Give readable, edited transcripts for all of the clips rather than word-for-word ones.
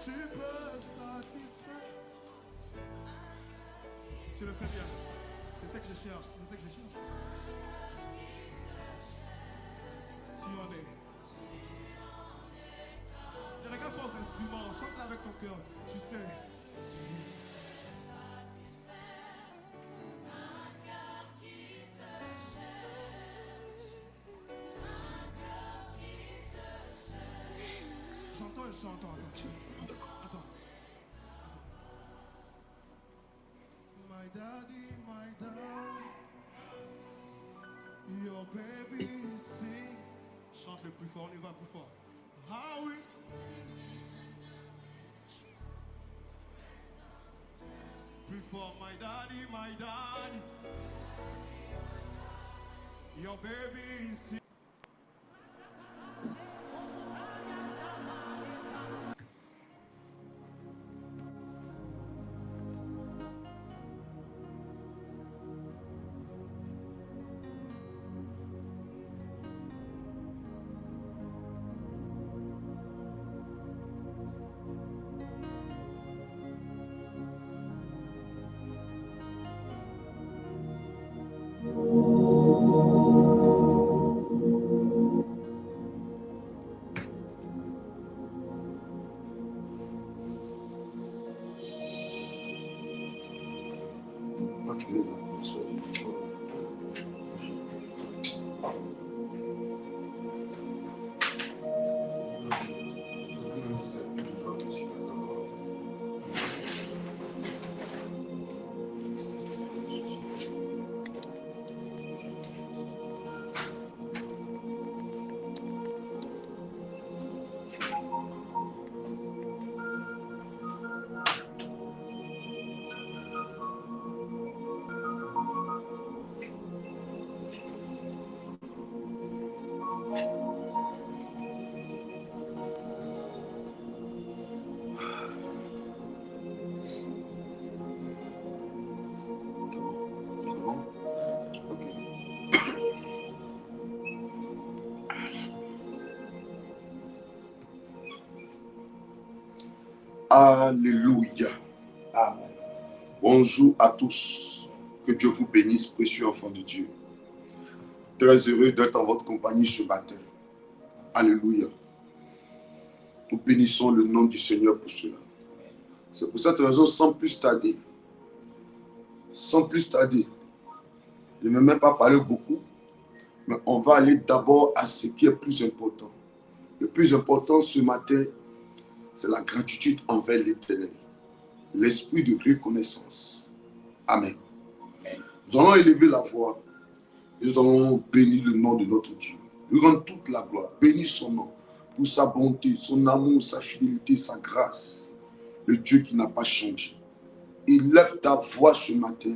Tu peux satisfaire. Tu le fais bien. C'est ça que je cherche. C'est ça que je cherche. Si on est. Ne regarde pas aux instruments. Chante avec ton cœur. Tu sais. Attends. My daddy, your baby sing. Chante le plus fort, on y va plus fort. Ah oui. Plus fort, my daddy, your baby sing. Alléluia. Amen. Bonjour à tous. Que Dieu vous bénisse, précieux enfants de Dieu. Très heureux d'être en votre compagnie ce matin. Alléluia. Nous bénissons le nom du Seigneur pour cela. C'est pour cette raison, sans plus tarder, je ne vais même pas parler beaucoup, mais on va aller d'abord à ce qui est plus important. Le plus important ce matin, c'est la gratitude envers l'Éternel. L'esprit de reconnaissance. Amen. Nous allons élever la voix et nous allons bénir le nom de notre Dieu. Lui rendre toute la gloire. Bénis son nom pour sa bonté, son amour, sa fidélité, sa grâce. Le Dieu qui n'a pas changé. Élève ta voix ce matin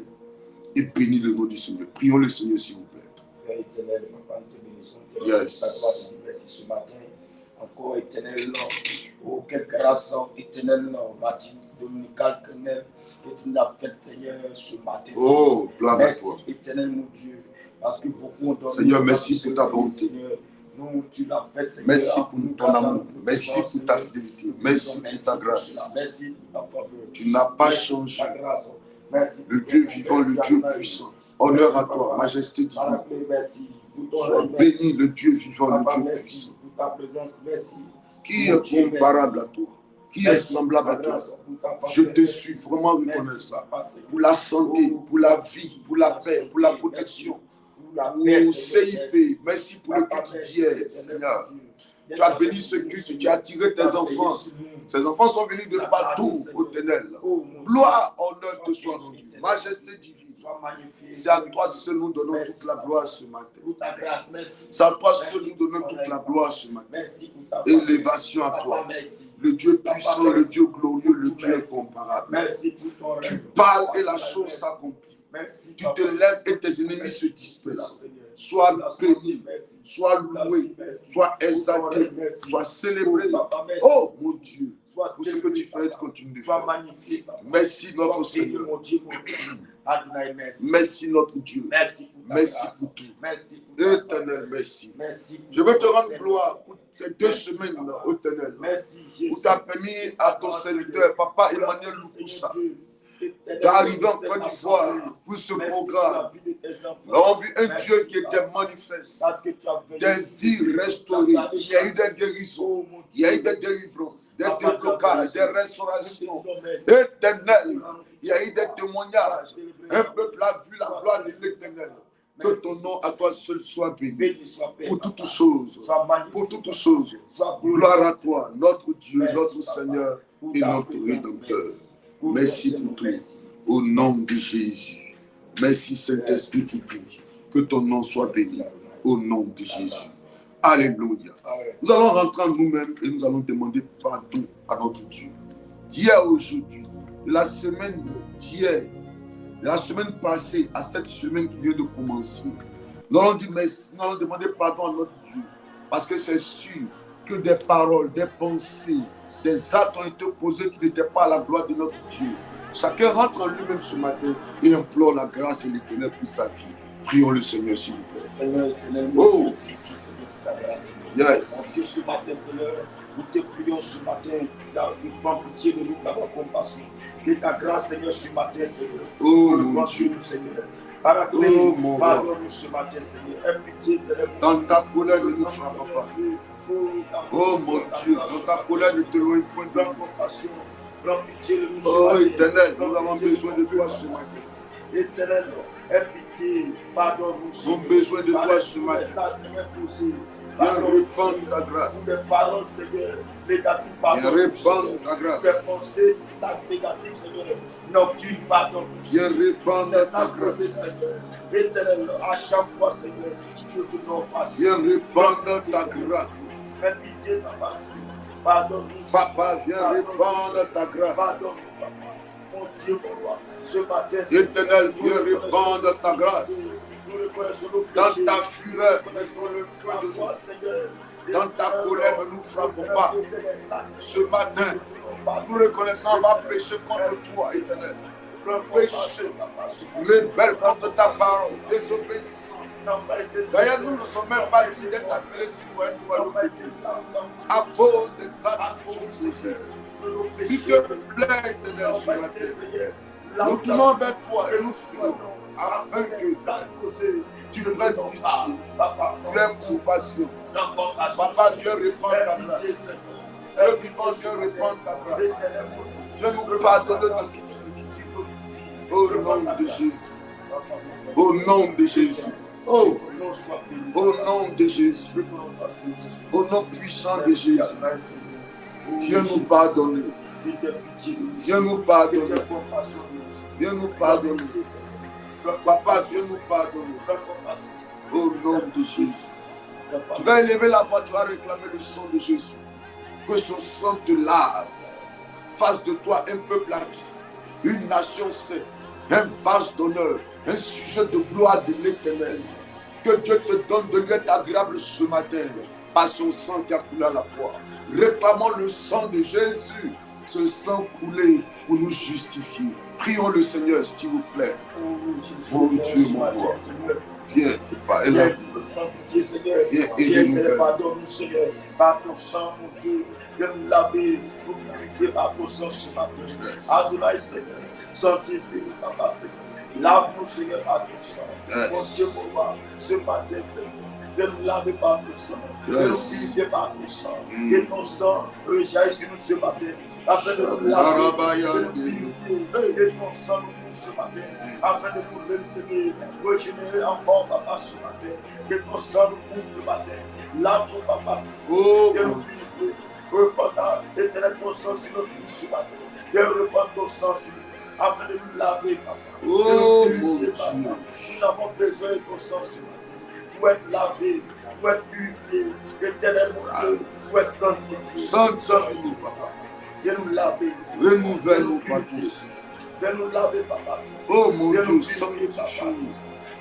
et bénis le nom du Seigneur. Prions le Seigneur s'il vous plaît. Père éternel, papa, nous te bénissons. Yes. Papa, te dis merci ce matin. Encore éternel, oh, quelle grâce, éternel, matin dominical que tu nous as fait, Seigneur, ce matin. Oh, gloire à toi. Merci, éternel, mon Dieu, parce que beaucoup ont donné. Seigneur, merci pour ta bonté. Seigneur, nous, tu l'as fait, Seigneur. Merci pour ton amour. Merci pour ta fidélité. Merci pour ta grâce. Merci pour ta faveur. Tu n'as pas changé. Merci. Le Dieu vivant, le Dieu puissant. Honneur à toi, majesté divine. Merci. Sois béni, le Dieu vivant, le Dieu puissant. Ta présence, merci. Qui est comparable à toi? Qui est semblable à toi? Je te suis vraiment reconnaissant pour la santé, pour la vie, pour la paix, pour la protection, pour CIP. Merci pour le culte d'hier, Seigneur. Tu as béni ce culte, tu as attiré tes enfants. Ces enfants sont venus de partout au Ténèbres. Gloire, honneur te soit rendu. Majesté divine. C'est à toi seul nous donnons toute la gloire ce matin. C'est à toi seul nous donnons toute la gloire ce matin. Élévation à toi. Le Dieu puissant, le Dieu glorieux, le Dieu incomparable. Tu parles et la chose s'accomplit. Tu te lèves et tes ennemis se dispersent. Sois béni, sois loué, sois exalté, sois célébré. Oh mon Dieu, pour ce que tu fais et continue de faire. Merci notre Seigneur. Merci notre Dieu. ta Merci grâce. pour tout. Merci pour ta Éternel, faveur. merci. Merci pour Je veux te ton rendre Seigneur. gloire pour ces 2 semaines, éternel, Merci où Jésus. tu as permis à ton serviteur, Papa Emmanuel Loukoussa, d'arriver en Côte d'Ivoire pour ce programme. Nous avons vu un Dieu qui était manifeste, des vies restaurées, il y a eu des guérisons, il y a eu des délivrances, des déblocages, des restaurations. Éternel, il y a eu des témoignages. Un peuple a vu la gloire de l'Éternel. Que ton nom à toi seul soit béni. Pour toutes choses. Pour toutes choses. Gloire à toi, notre Dieu, notre Seigneur et notre Rédempteur. Merci pour tout. Au nom de Jésus. Merci Saint-Esprit pour tout. Que ton nom soit béni. Au nom de Jésus. Alléluia. Nous allons rentrer en nous-mêmes et nous allons demander pardon à notre Dieu. D'hier aujourd'hui, de la semaine d'hier, de la semaine passée à cette semaine qui vient de commencer, nous allons dire merci, nous allons demander pardon à notre Dieu. Parce que c'est sûr que des paroles, des pensées, des actes ont été posés qui n'étaient pas à la gloire de notre Dieu. Chacun rentre en lui-même ce matin et implore la grâce et l'Éternel pour sa vie. Prions le Seigneur, s'il vous plaît. Seigneur éternel, Oh. ta grâce. Yes. Mon Dieu, ce matin, Seigneur, nous te prions ce matin, prends pitié de nous, d'avoir compassion. Que ta grâce, Seigneur, ce matin, Seigneur. Oh mon Dieu. Seigneur. Oh, mon Pardonne-nous ce matin, Seigneur. Aie pitié de nous. Dans ta colère, ne nous frappe pas. Oh mon Dieu, dans ta colère, ne te loin point de Prends nous. compassion. Prends pitié de nous ce Oh matin. Éternel, nous avons besoin de toi ce matin. Éternel, aie pitié. Pardonne-nous. Nous avons besoin de toi ce matin. Viens répandre ta grâce. Des paroles, Seigneur, négatives, Viens pardon. répandre ta Des grâce. pensées négatives, Seigneur, nocturnes, pardon. Viens répandre Des ta actes posés, grâce. Seigneur. Éternel, à chaque fois, Seigneur, qui te tournons face. Viens répandre ta grâce. Fais pitié, papa. Pardonne-nous. Papa, viens répandre ta grâce. Pardonne-nous, papa. Mon Dieu, mon roi, ce matin, Éternel, viens répandre ta grâce. nous reconnaissons nos Dans péchés. ta fureur, ne le point de nous. Dans ta colère, ne nous frappons pas. Ce matin, nous reconnaissons avoir péché contre toi, Éternel. Péché, rebelle contre ta parole, désobéissant. D'ailleurs, nous ne sommes même pas dignes d'être appelés citoyens du royaume de Dieu. À cause des actes qui sont posés. S'il te plaît, Éternel, ce matin, nous tournons vers toi et nous prions afin que tu prennes pitié, tu aies compassion. Papa, Dieu répand ta grâce. Dieu vivant, Dieu répand ta grâce. Dieu nous pardonne de tout. Au nom de Jésus. Au nom de Jésus. Oh, au nom de Jésus. Au nom puissant de Jésus. Viens nous pardonner. Viens nous pardonner. Viens nous pardonner. Papa, viens nous pardonner. Au nom de Jésus. Tu vas élever la voix, tu vas réclamer le sang de Jésus. Que son sang te lave. Fasse de toi un peuple acquis, une nation sainte, un vase d'honneur, un sujet de gloire de l'Éternel. Que Dieu te donne de lui être agréable ce matin par son sang qui a coulé à la croix. Réclamons le sang de Jésus, ce sang coulé pour nous justifier. Prions le Seigneur, s'il vous plaît. Mon Dieu, mon roi. Viens, Papa, élève-nous. Viens, aidez-nous. Pardonne-nous, Seigneur, par ton sang, mon Dieu. Viens nous laver, nous purifier par ton sang ce matin. Adonai, Seigneur, sanctifie-nous, Papa, Seigneur. Lave-nous, Seigneur, par ton sang. Mon Dieu, mon roi, ce matin, Seigneur. Viens nous laver par ton sang. Viens nous purifier par ton sang. Que ton sang rejaillisse sur nous ce matin. Afin de nous laver, de nous purifier. Que ton sang nous touche ce matin. Afin de nous régénérer, régénérer encore, Papa, ce matin. Que ton sang nous couvre ce matin. Lave-nous, Papa, Oh, que nous purifier. Refondant, éternel, ton sang sur notre vie ce matin. Que reprendre ton sang sur nous. Afin de nous laver, Papa. oh, De nous mon purifier, Dieu. Papa. Nous avons besoin de ton sang ce matin. Pour être lavé, pour être purifié, éternel mon Dieu, pour être sanctifié. Sanctifie-nous, Papa. Viens nous laver. Renouvelle-nous par ton sang. Viens nous laver, Papa. Oh, mon Viens nous Dieu, purifier, Papa. sanctifie-nous.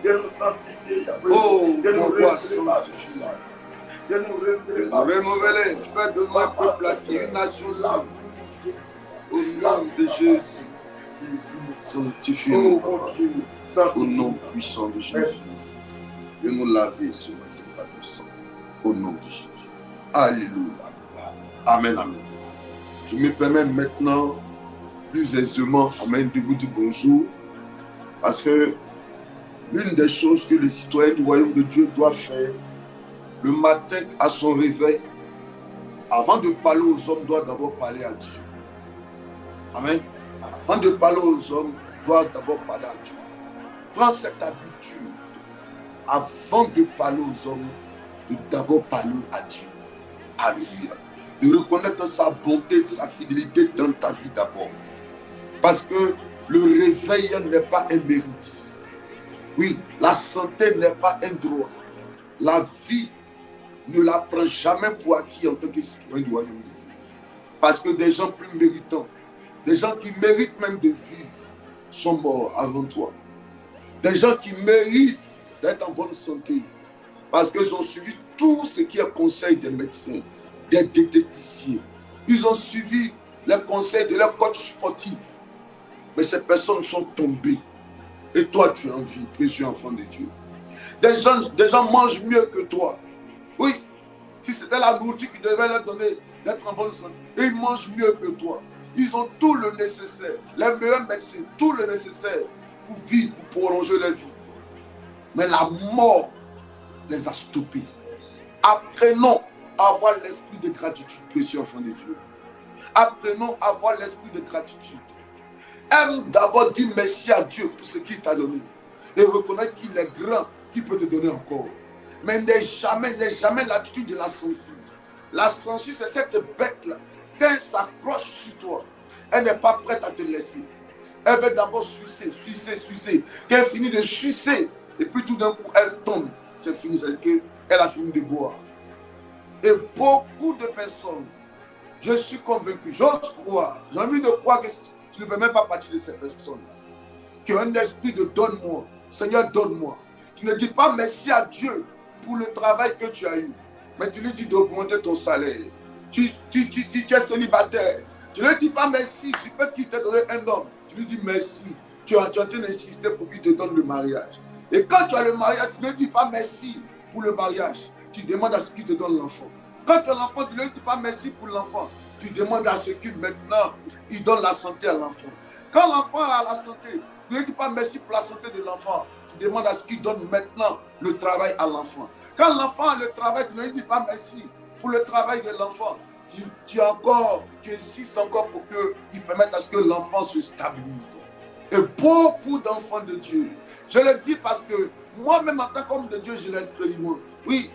Viens nous sanctifier, Yahweh. Oh, Viens nous mon roi, révéler par ton sanctifie-nous. sang. Viens nous révéler par ton sang. Renouvelez, faites de nous un peuple acquis, une nation sainte. Au nom de Jésus. Sanctifie-nous, Oh mon Papa. Dieu, Au sanctifie. nom puissant de Jésus. Merci. De nous laver ce matin par le sang. Au nom de Jésus. Alléluia. Amen, amen. Je me permets maintenant plus aisément, amen, de vous dire bonjour. Parce que l'une des choses que les citoyens du royaume de Dieu doivent faire le matin à son réveil, avant de parler aux hommes, doit d'abord parler à Dieu. Amen. Avant de parler aux hommes, doit d'abord parler à Dieu. Prends cette habitude, avant de parler aux hommes, de d'abord parler à Dieu. Alléluia. De reconnaître sa bonté, sa fidélité dans ta vie d'abord. Parce que le réveil n'est pas un mérite. Oui, la santé n'est pas un droit. La vie ne la prend jamais pour acquis en tant que citoyen du royaume de Dieu. Parce que des gens plus méritants, des gens qui méritent même de vivre, sont morts avant toi. Des gens qui méritent d'être en bonne santé, parce qu'ils ont suivi tout ce qui est conseil des médecins, des diététiciens. Ils ont suivi les conseils de leurs coachs sportifs. Mais ces personnes sont tombées. Et toi, tu es en vie, précieux enfant de Dieu. Des gens mangent mieux que toi. Oui, si c'était la nourriture qui devait leur donner d'être en bonne santé, ils mangent mieux que toi. Ils ont tout le nécessaire, les meilleurs médecins, tout le nécessaire pour vivre, pour prolonger leur vie. Mais la mort les a stoppés. Apprenons à avoir l'esprit de gratitude, précieux enfant de Dieu. Apprenons à avoir l'esprit de gratitude. Aime d'abord dire merci à Dieu pour ce qu'il t'a donné. Et reconnaître qu'il est grand, qu'il peut te donner encore. Mais n'aie jamais l'attitude de la censure. La censure, c'est cette bête-là. Quand elle s'accroche sur toi, elle n'est pas prête à te laisser. Elle veut d'abord sucer. Quand elle finit de sucer, et puis tout d'un coup, elle tombe. C'est fini, c'est qu'elle a fini de boire. Et beaucoup de personnes, je suis convaincu, j'ose croire, j'ai envie de croire que tu ne fais même pas partie de ces personnes-là, qui ont un esprit de donne-moi. Seigneur, donne-moi. Tu ne dis pas merci à Dieu pour le travail que tu as eu, mais tu lui dis d'augmenter ton salaire. Tu es célibataire. Tu ne lui dis pas merci du fait qu'il t'a donné un homme. Tu lui dis merci. Tu es en train d'insister pour qu'il te donne le mariage. Et quand tu as le mariage, tu ne lui dis pas merci pour le mariage. Tu demandes à ce qu'il te donne l'enfant. Quand tu as l'enfant, tu ne lui dis pas merci pour l'enfant. Tu demandes à ce qu'il maintenant, il donne la santé à l'enfant. Quand l'enfant a la santé, tu ne lui dis pas merci pour la santé de l'enfant. Tu demandes à ce qu'il donne maintenant le travail à l'enfant. Quand l'enfant a le travail, tu ne lui dis pas merci pour le travail de l'enfant. Tu insistes encore pour qu'il permette à ce que l'enfant se stabilise. Et beaucoup d'enfants de Dieu, je le dis parce que moi-même en tant qu'homme de Dieu, je l'expérimente. Oui,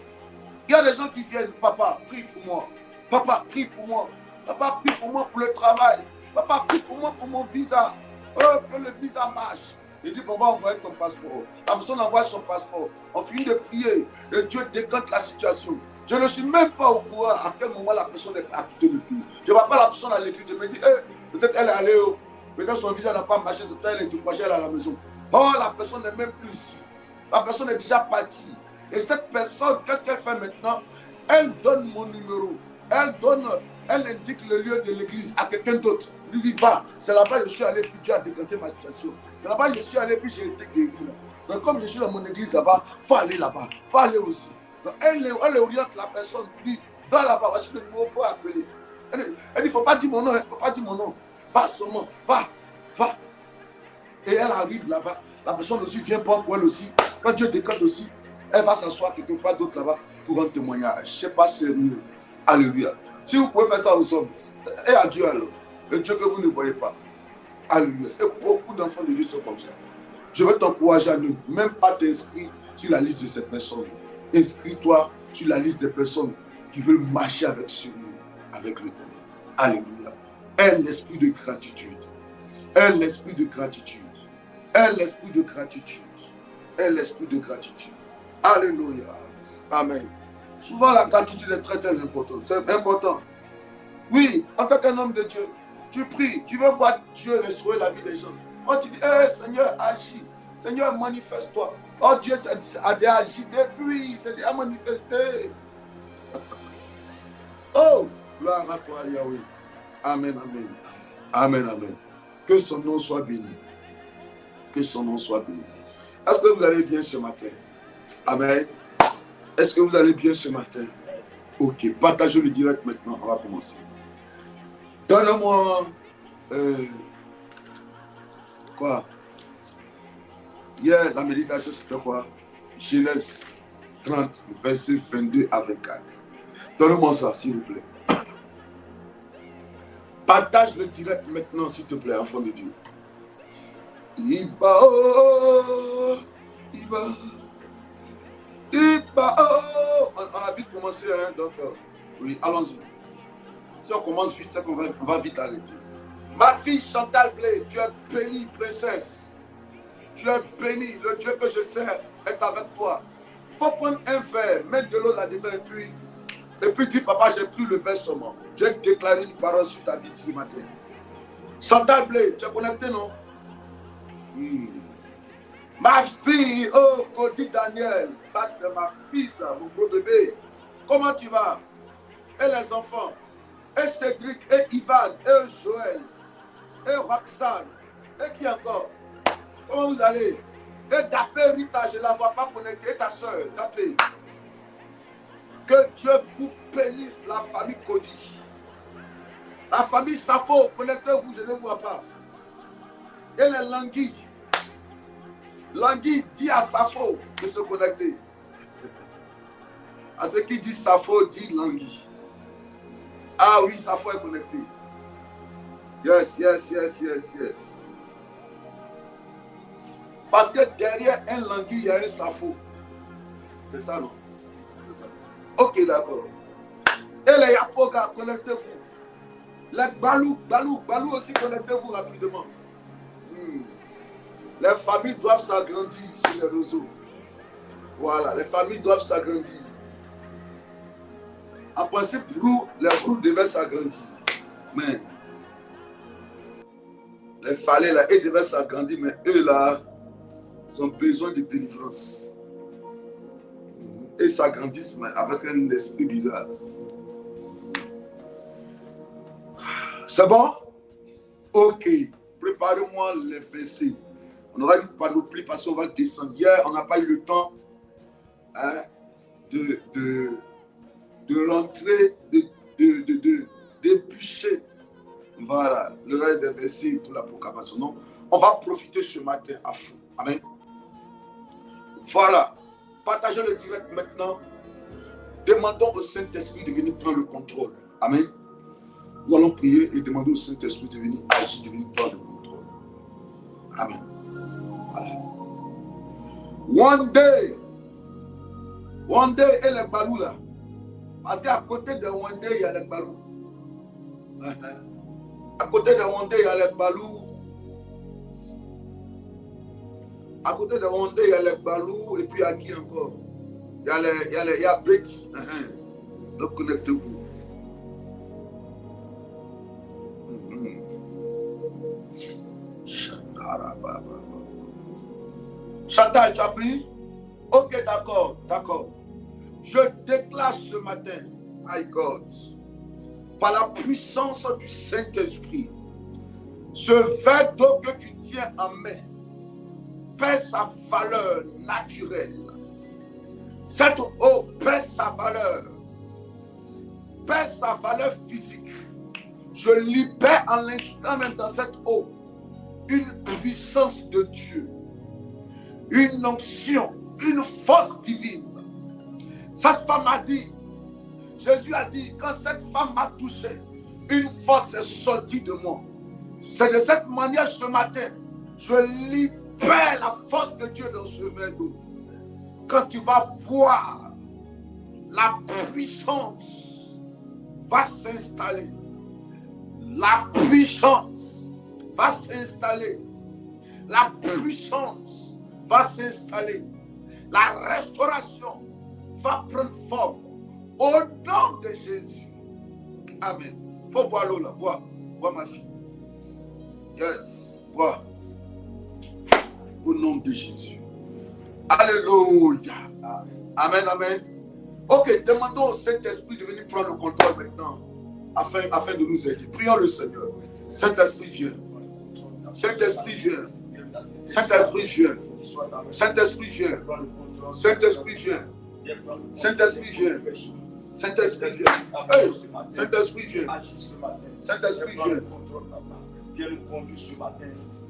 il y a des gens qui viennent, papa, prie pour moi. Papa, prie pour moi. Papa, prie pour moi pour le travail. Papa, prie pour moi pour mon visa. Oh, que le visa marche. Il dit, on va envoyer ton passeport. La personne envoie son passeport. On finit de prier et Dieu décante la situation. Je ne suis même pas au courant à quel moment la personne a quitté le pays. Je ne vois pas la personne à l'église. Je me dis, peut-être elle est allée, peut-être son visa n'a pas marché, peut-être elle est découragée, elle est à la maison. Oh, la personne n'est même plus ici. La personne est déjà partie. Et cette personne, qu'est-ce qu'elle fait maintenant? Elle donne mon numéro. Elle indique le lieu de l'église à quelqu'un d'autre. Il dit, va, c'est là-bas que je suis allé, puis Dieu a décanté ma situation. C'est là-bas que je suis allé, puis j'ai été guéri. Donc comme je suis dans mon église là-bas, il faut aller là-bas. Il faut aller aussi. Donc elle oriente la personne, elle dit, va là-bas, voici le numéro, il faut appeler. Elle dit, il ne faut pas dire mon nom, il ne faut pas dire mon nom. Va seulement, va. Et elle arrive là-bas. La personne aussi vient prendre pour elle aussi. Quand Dieu décante aussi, elle va s'asseoir quelque part d'autre là-bas pour un témoignage. Je ne sais pas si c'est mieux. Alléluia. Si vous pouvez faire ça aux hommes, et à Dieu alors. Le Dieu que vous ne voyez pas. Alléluia. Et beaucoup d'enfants de Dieu sont comme ça. Je veux t'encourager à ne même pas t'inscrire sur la liste de ces personnes. Inscris-toi sur la liste des personnes qui veulent marcher avec celui, avec l'Éternel. Alléluia. Aie l'esprit de gratitude. Aie l'esprit de gratitude. Aie l'esprit de gratitude. Aie l'esprit de gratitude. Alléluia. Amen. Souvent, la gratitude est très, très importante. C'est important. Oui, en tant qu'un homme de Dieu, tu pries, tu veux voir Dieu restaurer la vie des gens. Quand tu dis, Seigneur, agis. Seigneur, manifeste-toi. Oh, Dieu a déjà agi depuis, c'est déjà manifesté. Oh, gloire à toi, Yahweh. Amen, amen. Amen, amen. Que son nom soit béni. Que son nom soit béni. Est-ce que vous allez bien ce matin? Amen. Est-ce que vous allez bien ce matin? Ok, partagez le direct maintenant. On va commencer. Donne-moi... quoi? Hier, la méditation, c'était quoi? Genèse 30, versets 22 à 24. Donne-moi ça, s'il vous plaît. Partage le direct maintenant, s'il te plaît, enfant de Dieu. Iba, oh, Iba, Iba, oh. On a vite commencé, hein, donc, oui, allons-y. Si on commence vite, c'est qu'on va vite arrêter. Ma fille Chantal Blé, tu es bénie, princesse. Tu es bénie, le Dieu que je sers est avec toi. Il faut prendre un verre, mettre de l'eau là-dedans et puis dire, papa, j'ai pris le verre seulement. J'ai déclaré une parole sur ta vie ce matin. Chantal Blé, tu es connecté, non? Ma fille, oh, Cody Daniel, ça c'est ma fille, ça, mon gros bébé. Comment tu vas? Et les enfants? Et Cédric, et Ivan, et Joël, et Roxane, et qui encore? Comment vous allez? Et Dapé Rita, je ne la vois pas connectée, et ta soeur, Dapé. Que Dieu vous bénisse, la famille Cody. La famille Safo, connectez-vous, je ne vois pas. Et les Langui. Langui dit à Safo de se connecter. À ceux qui disent Safo, dit Langui. Ah oui, Safo est connecté. Yes, yes, yes, yes, yes. Parce que derrière un Langui, il y a un Safo. C'est ça, non? C'est ça. Ok, d'accord. Et les Yapoga, connectez-vous. Les Balou aussi, connectez-vous rapidement. Les familles doivent s'agrandir sur les réseaux. Voilà, les familles doivent s'agrandir. En principe, les groupes devaient s'agrandir. Mais les fallets là, ils devaient s'agrandir, mais eux là, ils ont besoin de délivrance. Ils s'agrandissent, mais avec un esprit bizarre. C'est bon? Ok. Préparez-moi les versets. On aura une panoplie parce qu'on va descendre. Hier, on n'a pas eu le temps de rentrer, d'éplucher. Voilà, le reste des versets pour la proclamation. Non, on va profiter ce matin à fond. Amen. Voilà. Partagez le direct maintenant. Demandons au Saint-Esprit de venir prendre le contrôle. Amen. Nous allons prier et demander au Saint-Esprit de venir agir, de venir prendre le contrôle. Amen. Voilà. One day et les balous là. Parce qu'à côté de One day, il y a les balous. À côté de One day, il y a les balous. À côté de One day, il y a les balous. Et puis à qui encore? Il y a Betty. Donc connectez-vous. Chantal, tu as pris? Ok, d'accord, d'accord. Je déclare ce matin, my God, par la puissance du Saint-Esprit, ce verre d'eau que tu tiens en main perd sa valeur naturelle. Cette eau perd sa valeur physique. Je libère en l'instant même dans cette eau une puissance de Dieu, une onction, une force divine. Cette femme a dit, Jésus a dit, quand cette femme m'a touché, une force est sortie de moi. C'est de cette manière ce matin, je libère la force de Dieu dans ce verre d'eau. Quand tu vas boire, la puissance va s'installer. La puissance va s'installer. La puissance va s'installer. La restauration va prendre forme. Au nom de Jésus. Amen. Il faut boire l'eau là. Bois. Bois ma fille. Yes. Bois. Au nom de Jésus. Alléluia. Amen. Amen. Ok, demandons au Saint-Esprit de venir prendre le contrôle maintenant. Afin de nous aider. Prions le Seigneur. Saint-Esprit, viens. Saint-Esprit, viens. Saint-Esprit, viens. Saint-Esprit, viens. Saint-Esprit, viens. Saint-Esprit, viens. Saint-Esprit, viens. Hey, Saint-Esprit, viens. Saint-Esprit, viens. Viens nous conduire ce matin.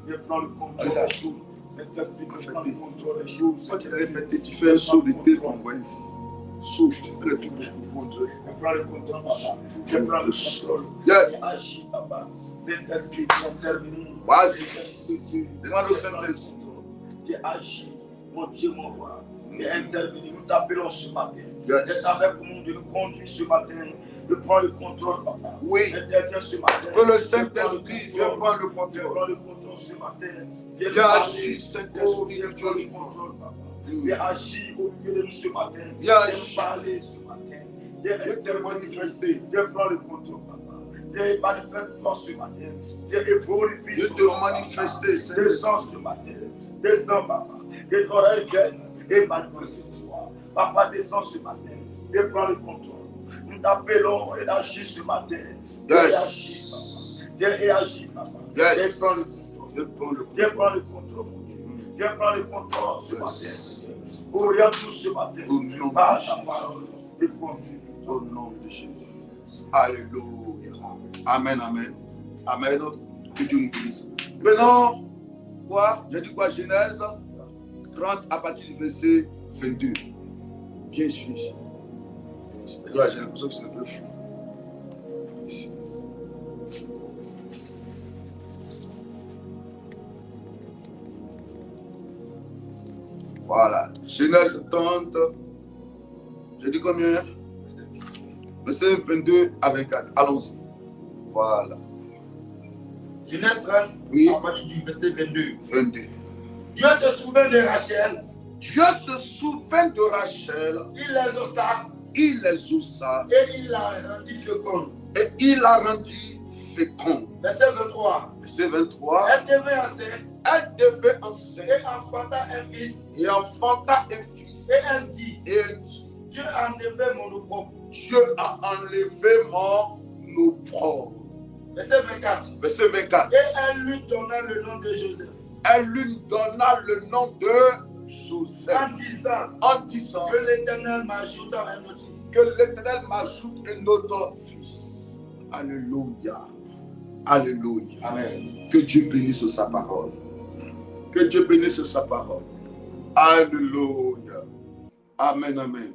Viens prendre le contrôle des choses. Saint-Esprit, viens prendre le contrôle des choses. Tu fais un saut de thé pour envoyer ici. Saut, tu fais le tout pour contrôler. Viens prendre le contrôle, papa. Viens prendre le contrôle. Yes. Viens agir, papa. Saint-Esprit, viens intervenir. Vas-y. Demande au Saint-Esprit. Viens agir. Mon Dieu, mon roi. Viens intervenir. Nous t'appelons ce matin. Yes. Viens avec nous de nous conduire ce matin. De prendre le contrôle, papa. Oui. Interviens ce matin. Que le Saint-Esprit vienne prendre le Viens contrôle. prendre le contrôle ce matin. Viens agir, Saint-Esprit, Viens prendre le contrôle, papa. Viens agir au milieu de nous ce matin. Viens Viens agir. parler ce matin. Viens Viens te manifester. Viens prendre le contrôle, papa. Viens manifeste-toi ce matin. Viens glorifier. Viens te manifester, Saint-Esprit. Descends ce matin. Descends, papa. Que ton règne vienne et manifeste-toi. Papa, descends ce matin. Viens prendre le contrôle. Nous t'appelons et agis ce matin. Viens et agis, papa. Viens et agis, papa. Yes. Viens prendre le contrôle. Viens prendre le contrôle, mon Dieu. Viens prendre le contrôle ce matin. Oriente-nous ce matin. Au nom Par de ta Jésus. parole. Et conduis. Au nom de Jésus. Alléluia. Amen, amen. Amen. Que Dieu nous bénisse. Maintenant, quoi? J'ai dit quoi? Genèse 30 à partir du verset 22. Viens ici. Là, j'ai l'impression que c'est un peu flou. Ici. Voilà. Genèse 30. J'ai dit combien? Verset 22 à 24. Allons-y. Voilà. Genèse 30, Oui. à partir du verset 22. 22. Dieu se souvint de Rachel. Dieu se souvint de Rachel. Il les ossa Il les ossa et il la rendit féconde. et il la rendit féconde. Verset 23. Verset 23. Elle devint enceinte Elle devait enceinte et enfanta un fils. et enfanta un fils. Et elle dit, Et elle dit, Dieu a enlevé mon opprobre. Dieu a enlevé mon opprobre. Verset 24. Verset 24. Et elle lui donna le nom de Joseph. Elle lui donna le nom de Joseph En disant, en disant que l'Éternel m'ajoute un autre fils. que l'Éternel m'ajoute un autre fils. Alléluia. Alléluia. Amen. Que Dieu bénisse sa parole. Que Dieu bénisse sa parole. Alléluia. Amen, amen.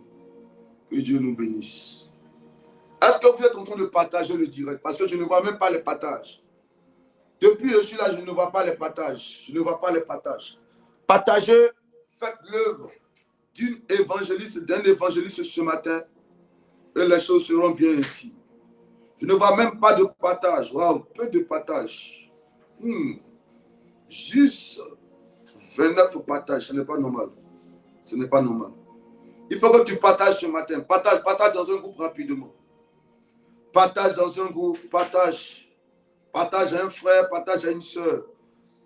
Que Dieu nous bénisse. Est-ce que vous êtes en train de partager le direct? Parce que je ne vois même pas les partages. Depuis que je suis là, je ne vois pas les partages. Je ne vois pas les partages. Partagez, faites l'œuvre d'un évangéliste ce matin et les choses seront bien ainsi. Je ne vois même pas de partage. Waouh, peu de partage. Juste 29 partages, ce n'est pas normal. Ce n'est pas normal. Il faut que tu partages ce matin. Partage dans un groupe rapidement. Partage dans un groupe, partage. Partage à un frère, partage à une soeur.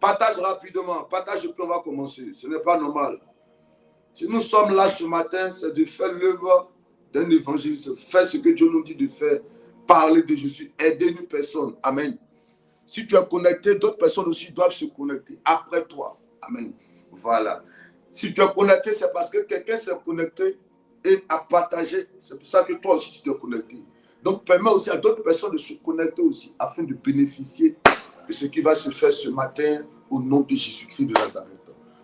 Partage rapidement, partage et puis on va commencer. Ce n'est pas normal. Si nous sommes là ce matin, c'est de faire l'œuvre d'un évangéliste. Faire ce que Dieu nous dit de faire. Parler de Jésus, aider une personne. Amen. Si tu es connecté, d'autres personnes aussi doivent se connecter après toi. Amen. Voilà. Si tu es connecté, c'est parce que quelqu'un s'est connecté et a partagé. C'est pour ça que toi aussi tu dois connecter. Donc, permets aussi à d'autres personnes de se connecter aussi afin de bénéficier de ce qui va se faire ce matin au nom de Jésus-Christ de Nazareth.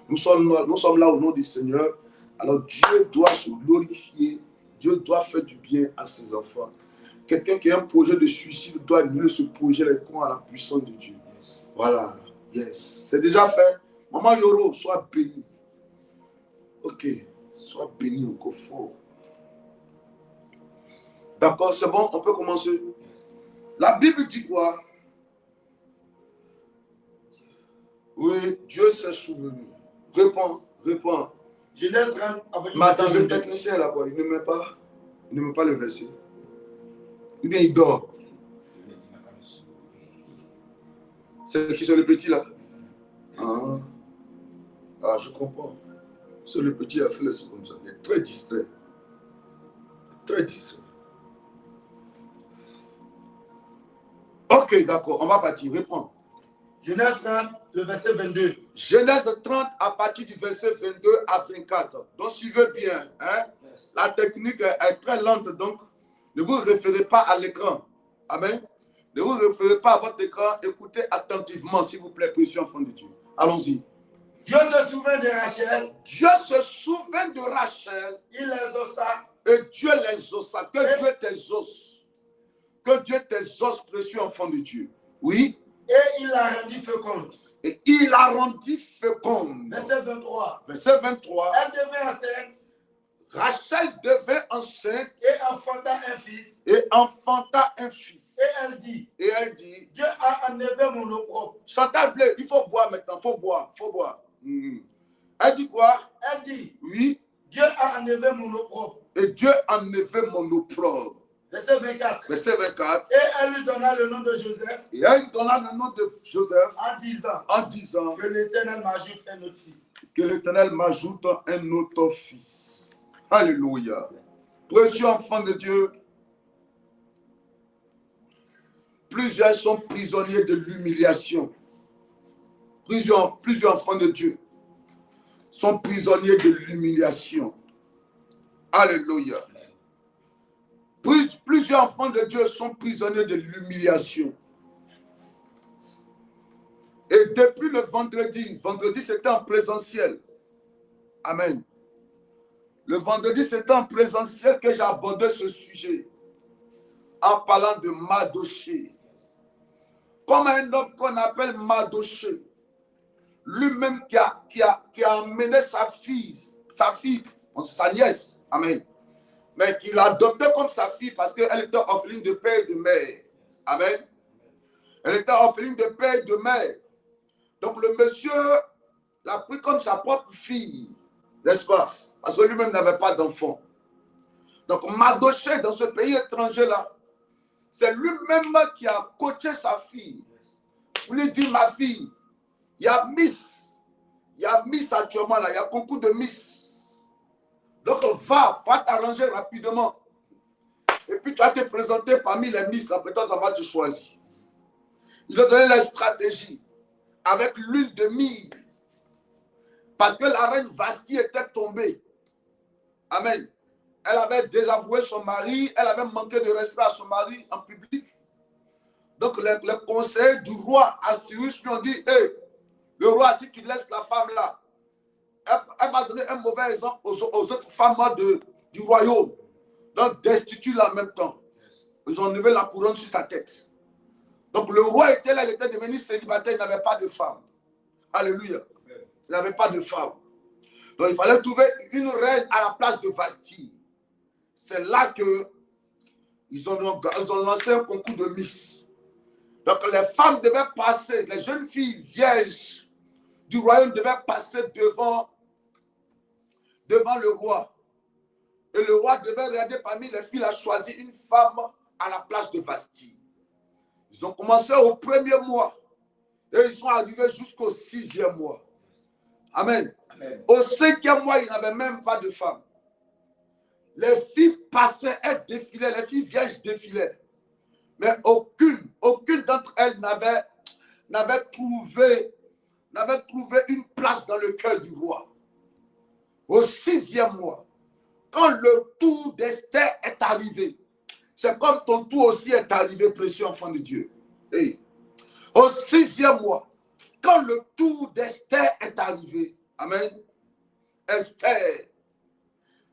Nous sommes là au nom du Seigneur. Alors, Dieu doit se glorifier. Dieu doit faire du bien à ses enfants. Quelqu'un qui a un projet de suicide doit annuler ce projet et croire à la puissance de Dieu. Voilà. Yes. C'est déjà fait. Maman Yoro, sois béni. Ok. Sois béni encore fort. D'accord, c'est bon, on peut commencer. La Bible dit quoi? Oui, Dieu s'est souvenu. Réponds. Genèse 30, Maintenant, le technicien là-bas, il ne met pas le verset. Ou bien il dort. C'est qui, c'est le petit là? Ah, je comprends. C'est le petit a fait les comme ça. Il est très distrait. Très distrait. Ok, d'accord, on va partir. Réponds. Genèse 30, le verset 22. Genèse 30 à partir du verset 22 à 24. Donc, suivez bien. Hein? Yes. La technique est très lente, donc ne vous référez pas à l'écran. Amen. Ne vous référez pas à votre écran. Écoutez attentivement, s'il vous plaît, précieux enfant de Dieu. Allons-y. Dieu se souvint de Rachel. Dieu se souvint de Rachel. Il les ossa. Et Dieu les ossa. Que Dieu t'exauce. Que Dieu t'exauce, précieux enfant de Dieu. Oui. Et il la rendit féconde. Et il la rendit féconde. Verset 23. Verset 23. Elle devint enceinte. Rachel devint enceinte. Et enfanta un fils. Et enfanta un fils. Et elle dit, Dieu a enlevé mon opprobre. Chantal Blé, il faut boire maintenant. Il faut boire. Il faut boire. Elle dit quoi? Elle dit, oui. Dieu a enlevé mon opprobre. Et Dieu a enlevé mon opprobre. Verset 24. Verset 24. Et elle lui donna le nom de Joseph. Et elle lui donna le nom de Joseph. En disant que l'Éternel m'ajoute un autre fils. Que l'Éternel m'ajoute un autre fils. Alléluia. Précieux enfant de Dieu, plusieurs sont prisonniers de l'humiliation. Plusieurs enfants de Dieu sont prisonniers de l'humiliation. Alléluia. Plusieurs enfants de Dieu sont prisonniers de l'humiliation. Et depuis le vendredi c'était en présentiel. Amen. Le vendredi c'était en présentiel que j'ai abordé ce sujet en parlant de Mardochée. Comme un homme qu'on appelle Mardochée, lui-même qui a amené sa fille, sa nièce, amen, mais qu'il a adopté comme sa fille parce qu'elle était orpheline de père et de mère. Amen. Elle était orpheline de père et de mère. Donc le monsieur l'a pris comme sa propre fille, n'est-ce pas? Parce que lui-même n'avait pas d'enfant. Donc Mardochée, dans ce pays étranger-là, c'est lui-même qui a coaché sa fille. Pour lui dire, ma fille, il y a Miss actuellement là, il y a concours de Miss. Donc va t'arranger rapidement. Et puis tu vas te présenter parmi les Miss, là, peut-être on va te choisir. Il a donné la stratégie avec l'huile de myrrhe. Parce que la reine Vasti était tombée. Amen. Elle avait désavoué son mari, elle avait manqué de respect à son mari en public. Donc les conseillers du roi Assyrus lui ont dit, hey, le roi, si tu laisses la femme là, elle va donner un mauvais exemple aux autres femmes du royaume. Donc destitue-la en même temps. Ils ont enlevé la couronne sur sa tête. Donc le roi était là, il était devenu célibataire, il n'avait pas de femme. Alléluia. Il n'avait pas de femme. Donc il fallait trouver une reine à la place de Vasti. C'est là qu'ils ont lancé un concours de Miss. Donc les femmes devaient passer, les jeunes filles vierges du royaume devaient passer devant le roi. Et le roi devait regarder parmi les filles à choisir une femme à la place de Vasti. Ils ont commencé au premier mois et ils sont arrivés jusqu'au 6e mois. Amen. Amen. Au 5e mois, il n'y avait même pas de femme. Les filles passaient, elles défilaient, les filles vierges défilaient. Mais aucune d'entre elles n'avait trouvé une place dans le cœur du roi. Au 6e mois, quand le tour d'Esther est arrivé, c'est comme ton tour aussi est arrivé, précieux enfant de Dieu. Hey. Au 6e mois, quand le tour d'Esther est arrivé, amen, Esther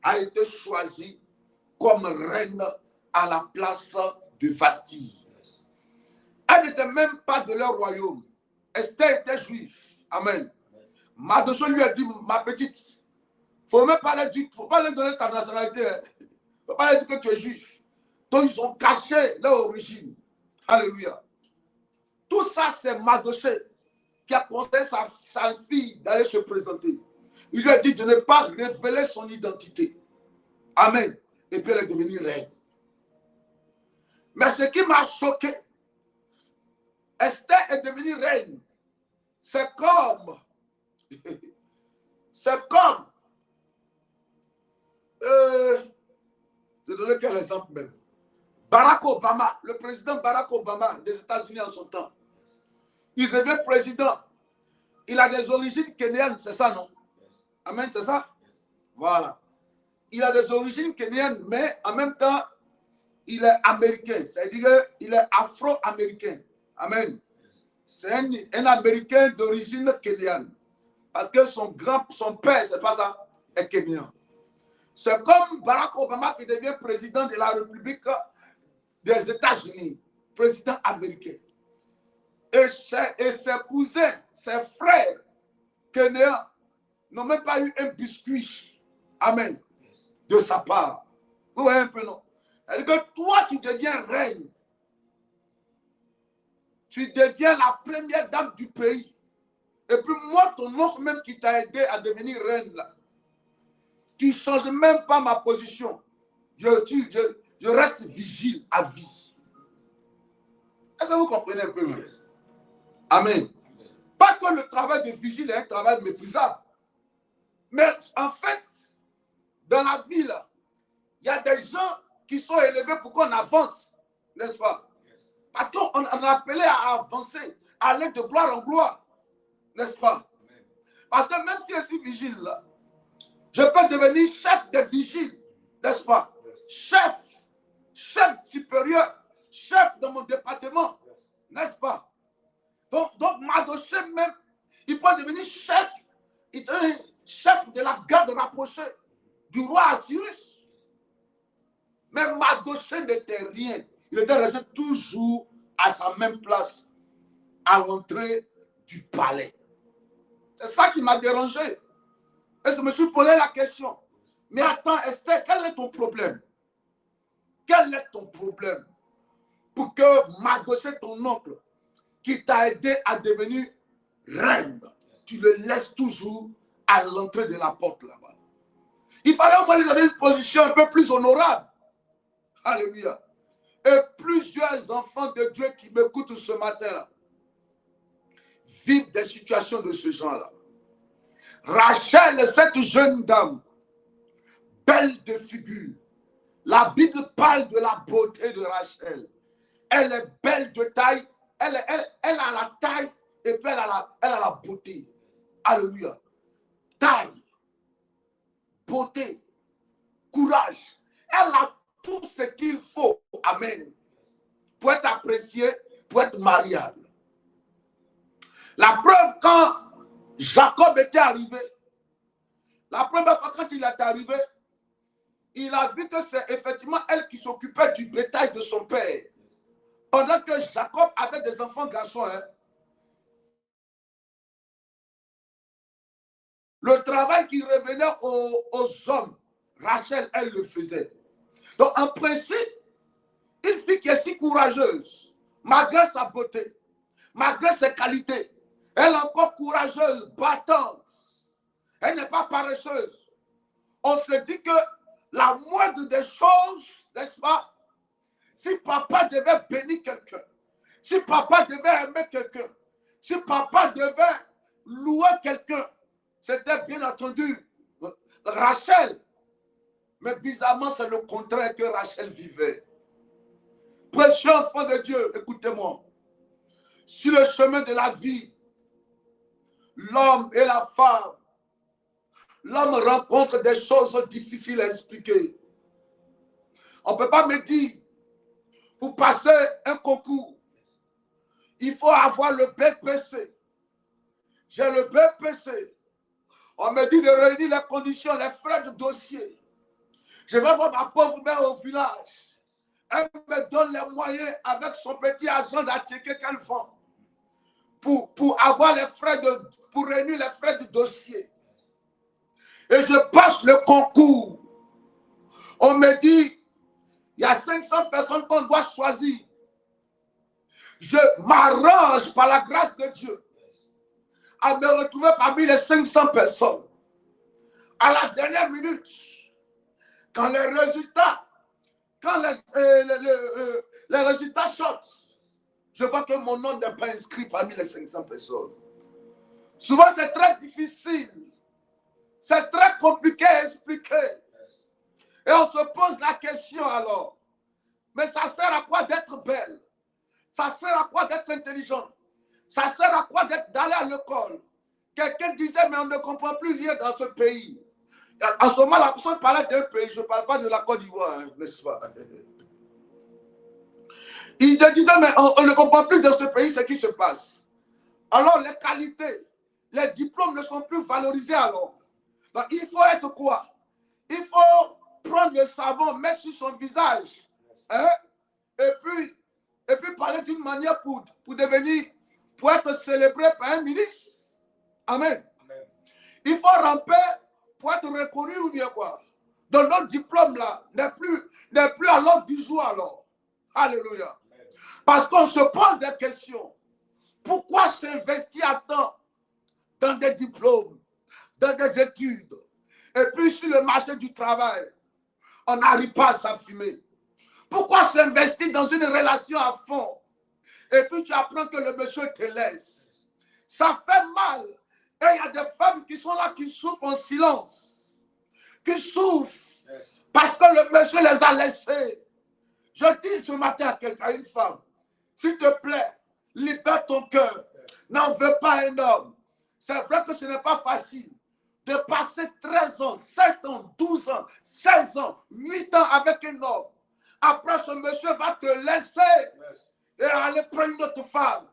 a été choisie comme reine à la place de Vasti. Elle n'était même pas de leur royaume. Esther était juive. Amen. Mardochée lui a dit, ma petite, il ne faut pas leur donner ta nationalité. Il ne faut pas leur dire que tu es juif. Donc ils ont caché leur origine. Alléluia. Tout ça, c'est Mardochée qui a conseillé sa fille d'aller se présenter. Il lui a dit de ne pas révéler son identité. Amen. Et puis elle est devenue reine. Mais ce qui m'a choqué, Esther est devenue reine. C'est comme je vais donner quel exemple même. Barack Obama, le président Barack Obama des États-Unis en son temps, il devient président. Il a des origines kenyanes, c'est ça, non? Amen, c'est ça? Voilà. Il a des origines kenyanes, mais en même temps, il est américain. C'est-à-dire qu'il est afro-américain. Amen. C'est un Américain d'origine kenyane. Parce que son père, c'est pas ça, est kenyan. C'est comme Barack Obama qui devient président de la République des États-Unis, président américain. Et ses cousins, ses frères kenyans n'ont même pas eu un biscuit. Amen. De sa part. Vous voyez un peu, non? C'est-à-dire que toi, tu deviens reine. Tu deviens la première dame du pays. Et puis moi, ton oncle même qui t'a aidé à devenir reine, là, tu ne changes même pas ma position. Je reste vigile à vie. Est-ce que vous comprenez un peu? Amen. Pas que le travail de vigile est un travail méprisable. Mais en fait, dans la vie, là, il y a des gens qui sont élevés pour qu'on avance, n'est-ce pas? Parce qu'on est appelé à avancer, à aller de gloire en gloire, n'est-ce pas? Parce que même si je suis vigile, là, je peux devenir chef de vigile, n'est-ce pas? Chef supérieur, chef de mon département, n'est-ce pas? Donc Mardochée même, il peut devenir chef de la garde rapprochée du roi Assyrus. Mais Mardochée n'était rien. Il était resté toujours à sa même place, à l'entrée du palais. C'est ça qui m'a dérangé. Et je me suis posé la question. Mais attends, Esther, quel est ton problème? Quel est ton problème? Pour que Mardochée, ton oncle, qui t'a aidé à devenir reine, tu le laisses toujours à l'entrée de la porte là-bas. Il fallait au moins lui donner une position un peu plus honorable. Alléluia. Et plusieurs enfants de Dieu qui m'écoutent ce matin-là vivent des situations de ce genre-là. Rachel, cette jeune dame, belle de figure. La Bible parle de la beauté de Rachel. Elle est belle de taille. Elle a la taille et puis elle a la beauté. Alléluia. Taille, beauté, courage. Elle a tout ce qu'il faut. Amen. Pour être appréciée, pour être mariable. La preuve, quand Jacob était arrivé, la première fois quand il est arrivé, il a vu que c'est effectivement elle qui s'occupait du bétail de son père. Pendant que Jacob avait des enfants garçons, hein, le travail qui revenait aux hommes, Rachel, elle le faisait. Donc, en principe, une fille qui est si courageuse, malgré sa beauté, malgré ses qualités, elle est encore courageuse, battante. Elle n'est pas paresseuse. On se dit que la moindre des choses, n'est-ce pas, si papa devait bénir quelqu'un, si papa devait aimer quelqu'un, si papa devait louer quelqu'un, c'était bien entendu Rachel. Mais bizarrement, c'est le contraire que Rachel vivait. Précieux enfant de Dieu, écoutez-moi. Sur le chemin de la vie, l'homme et la femme, l'homme rencontre des choses difficiles à expliquer. On ne peut pas me dire, pour passer un concours, il faut avoir le BPC. J'ai le BPC. On me dit de réunir les conditions, les frais de dossier. Je vais voir ma pauvre mère au village. Elle me donne les moyens avec son petit argent d'attiquer qu'elle vend pour avoir les frais pour réunir les frais de dossier. Et je passe le concours. On me dit, il y a 500 personnes qu'on doit choisir. Je m'arrange par la grâce de Dieu à me retrouver parmi les 500 personnes. À la dernière minute, quand les résultats, les résultats sortent, je vois que mon nom n'est pas inscrit parmi les 500 personnes. Souvent, c'est très difficile. C'est très compliqué à expliquer. Et on se pose la question alors. Mais ça sert à quoi d'être belle? Ça sert à quoi d'être intelligent? Ça sert à quoi d'aller à l'école? Quelqu'un disait, mais on ne comprend plus rien dans ce pays. En ce moment, la personne parlait d'un pays, je ne parle pas de la Côte d'Ivoire, hein, n'est-ce pas? Il te disait, mais on ne comprend plus dans ce pays ce qui se passe. Alors, les qualités, les diplômes ne sont plus valorisés alors. Donc, il faut être quoi? Il faut prendre le savon, mettre sur son visage, hein? et puis parler d'une manière pour être célébré par un ministre. Amen. Amen. Il faut ramper pour être reconnu ou bien quoi. Donc notre diplôme là n'est plus à l'ordre du jour alors. Alléluia. Amen. Parce qu'on se pose des questions. Pourquoi s'investir à temps dans des diplômes, dans des études, et puis sur le marché du travail, on n'arrive pas à s'affumer? Pourquoi s'investir dans une relation à fond, et puis tu apprends que le monsieur te laisse? Ça fait mal. Et il y a des femmes qui sont là, qui souffrent en silence, qui souffrent parce que le monsieur les a laissés. Je dis ce matin à quelqu'un, une femme, s'il te plaît, libère ton cœur. N'en veux pas un homme. C'est vrai que ce n'est pas facile de passer 13 ans, 7 ans, 12 ans, 16 ans, 8 ans avec un homme. Après, ce monsieur va te laisser et aller prendre une autre femme.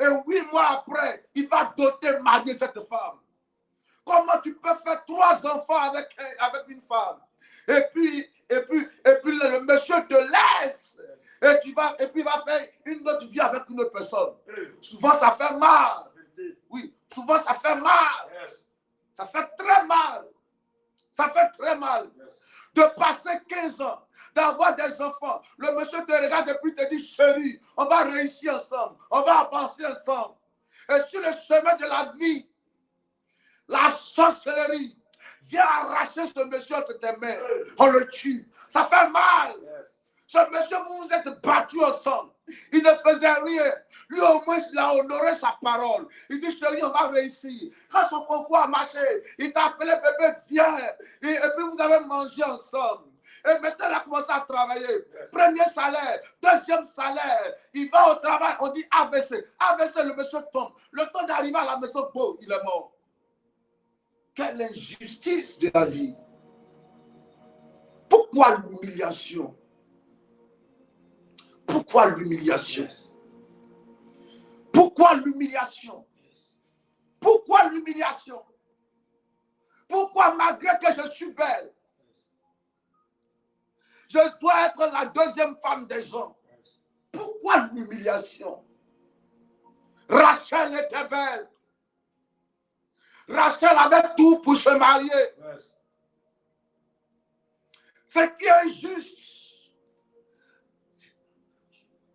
Et 8 mois après, il va doter, marier cette femme. Comment tu peux faire 3 enfants avec une femme? Et puis le monsieur te laisse. Et puis il va faire une autre vie avec une autre personne. Souvent, ça fait mal. Oui, souvent, ça fait mal. Ça fait très mal. Ça fait très mal. De passer 15 ans, d'avoir des enfants. Le monsieur te regarde et puis te dit, chérie, on va réussir ensemble. On va avancer ensemble. Et sur le chemin de la vie, la sorcellerie vient arracher ce monsieur entre tes mains. On le tue. Ça fait mal. Ce monsieur, vous vous êtes battus ensemble. Il ne faisait rien. Lui, au moins, il a honoré sa parole. Il dit, chérie, on va réussir. Quand son concours a marché, il t'a appelé, bébé, viens. Et puis, vous avez mangé ensemble. Et maintenant, il a commencé à travailler. Premier salaire, deuxième salaire. Il va au travail, on dit AVC. AVC, le monsieur tombe. Le temps d'arriver à la maison, bon, il est mort. Quelle injustice de la vie. Pourquoi l'humiliation? Pourquoi l'humiliation? Pourquoi l'humiliation? Pourquoi l'humiliation? Pourquoi malgré que je suis belle, je dois être la deuxième femme des gens? Pourquoi l'humiliation? Rachel était belle. Rachel avait tout pour se marier. Ce qui est injuste,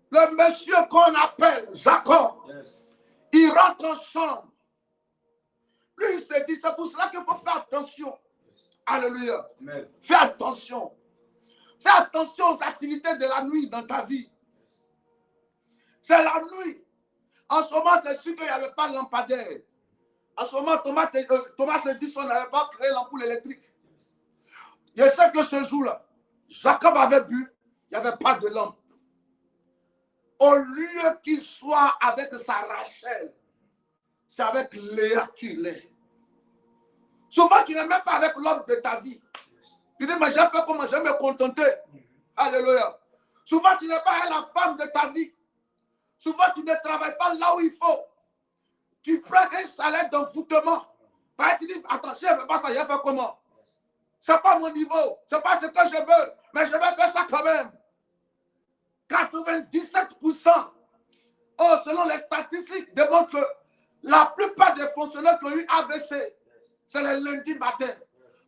le monsieur qu'on appelle Jacob, il rentre en chambre. Lui, il s'est dit, c'est pour cela qu'il faut faire attention. Alléluia. Fais attention. Fais attention aux activités de la nuit dans ta vie. C'est la nuit. En ce moment, c'est sûr qu'il n'y avait pas de lampadaire. En ce moment, Thomas se dit qu'on n'avait pas créé l'ampoule électrique. Je sais que ce jour-là, Jacob avait bu, il n'y avait pas de lampe. Au lieu qu'il soit avec sa Rachel, c'est avec Léa qu'il est. Souvent, tu n'es même pas avec l'homme de ta vie. Tu dis, mais j'ai fait comment? Je vais me contenter. Alléluia. Souvent, tu n'es pas avec la femme de ta vie. Souvent, tu ne travailles pas là où il faut. Tu prends un salaire d'envoûtement. Tu dis, attends, je ne fais pas ça, je vais faire comment? Ce n'est pas mon niveau. Ce n'est pas ce que je veux. Mais je vais faire ça quand même. 97%, selon les statistiques, démontrent que la plupart des fonctionnaires qui ont eu AVC, c'est le lundi matin.